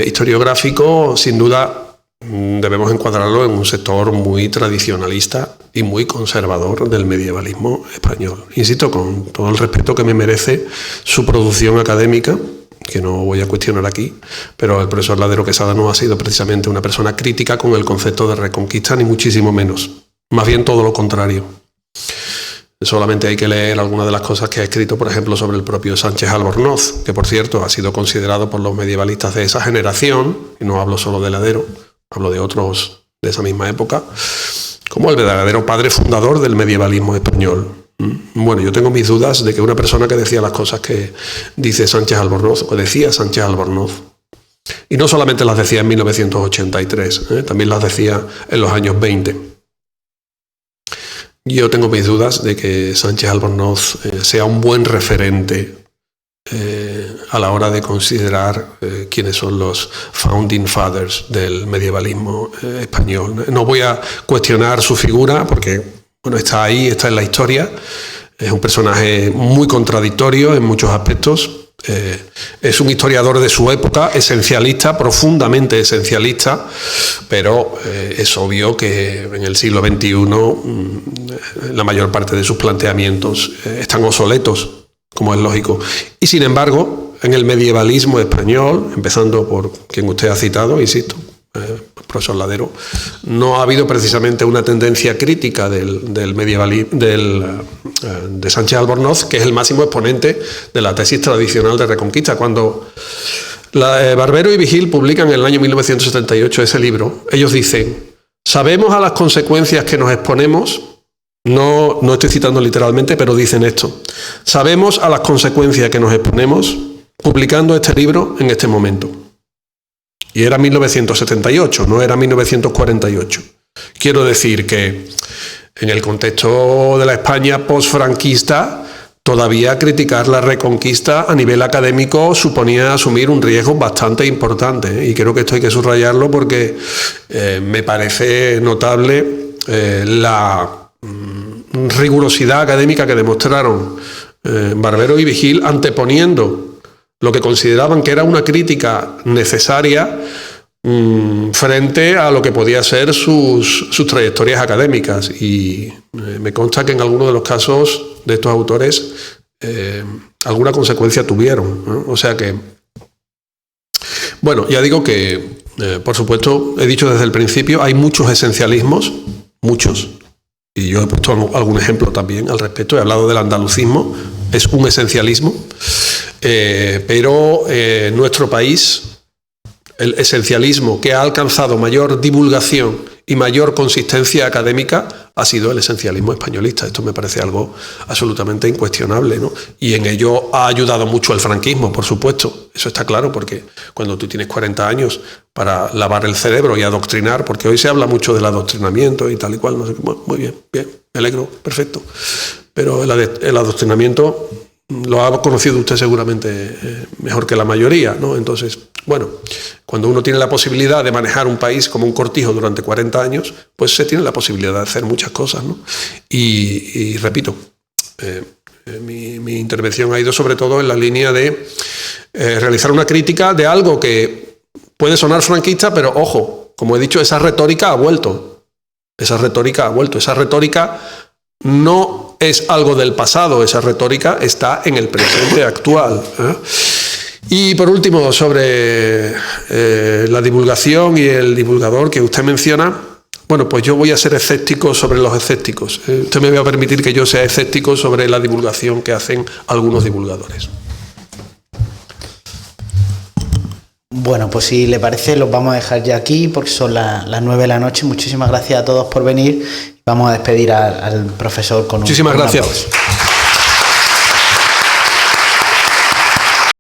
historiográfico, sin duda, debemos encuadrarlo en un sector muy tradicionalista y muy conservador del medievalismo español. Insisto, con todo el respeto que me merece su producción académica, que no voy a cuestionar aquí, pero el profesor Ladero Quesada no ha sido precisamente una persona crítica con el concepto de Reconquista, ni muchísimo menos. Más bien todo lo contrario. Solamente hay que leer algunas de las cosas que ha escrito, por ejemplo, sobre el propio Sánchez Albornoz, que por cierto ha sido considerado por los medievalistas de esa generación, y no hablo solo de Ladero, hablo de otros de esa misma época, como el verdadero padre fundador del medievalismo español. Bueno, yo tengo mis dudas de que una persona que decía las cosas que dice Sánchez Albornoz, o decía Sánchez Albornoz, y no solamente las decía en 1983, también las decía en los años 20. Yo tengo mis dudas de que Sánchez Albornoz sea un buen referente a la hora de considerar quiénes son los founding fathers del medievalismo español. No voy a cuestionar su figura porque, bueno, está ahí, está en la historia. Es un personaje muy contradictorio en muchos aspectos. Es un historiador de su época, esencialista, profundamente esencialista, pero es obvio que en el siglo XXI la mayor parte de sus planteamientos están obsoletos, como es lógico. Y sin embargo, en el medievalismo español, empezando por quien usted ha citado, insisto, el profesor Ladero, no ha habido precisamente una tendencia crítica del medievalismo, de Sánchez Albornoz, que es el máximo exponente de la tesis tradicional de Reconquista. Cuando Barbero y Vigil publican en el año 1978 ese libro, ellos dicen: sabemos a las consecuencias que nos exponemos. No estoy citando literalmente, pero dicen esto: sabemos a las consecuencias que nos exponemos publicando este libro en este momento. Y era 1978, no era 1948. Quiero decir que en el contexto de la España posfranquista, todavía criticar la Reconquista a nivel académico suponía asumir un riesgo bastante importante, ¿eh? Y creo que esto hay que subrayarlo porque me parece notable la rigurosidad académica que demostraron Barbero y Vigil, anteponiendo lo que consideraban que era una crítica necesaria frente a lo que podía ser sus trayectorias académicas. Y me consta que en algunos de los casos de estos autores alguna consecuencia tuvieron, ¿no? O sea que, bueno, ya digo que, por supuesto, he dicho desde el principio, hay muchos esencialismos, muchos. Y yo he puesto algún ejemplo también al respecto. He hablado del andalucismo, es un esencialismo, pero nuestro país, el esencialismo que ha alcanzado mayor divulgación y mayor consistencia académica ha sido el esencialismo españolista. Esto me parece algo absolutamente incuestionable, ¿no? Y en ello ha ayudado mucho el franquismo, por supuesto. Eso está claro, porque cuando tú tienes 40 años para lavar el cerebro y adoctrinar, porque hoy se habla mucho del adoctrinamiento y tal y cual, no sé qué, bueno, muy bien, me alegro, perfecto. Pero el adoctrinamiento lo ha conocido usted seguramente mejor que la mayoría, ¿no? Entonces, bueno, cuando uno tiene la posibilidad de manejar un país como un cortijo durante 40 años, pues se tiene la posibilidad de hacer muchas cosas, ¿no? Y repito, mi intervención ha ido sobre todo en la línea de realizar una crítica de algo que puede sonar franquista, pero ojo, como he dicho, esa retórica ha vuelto. Esa retórica no es algo del pasado, esa retórica está en el presente actual, ¿eh? Y por último, sobre la divulgación y el divulgador que usted menciona, bueno, pues yo voy a ser escéptico sobre los escépticos. Usted me va a permitir que yo sea escéptico sobre la divulgación que hacen algunos divulgadores. Bueno, pues si le parece, los vamos a dejar ya aquí porque son las 9 de la noche. Muchísimas gracias a todos por venir. Vamos a despedir al profesor con un aplauso. Muchísimas gracias.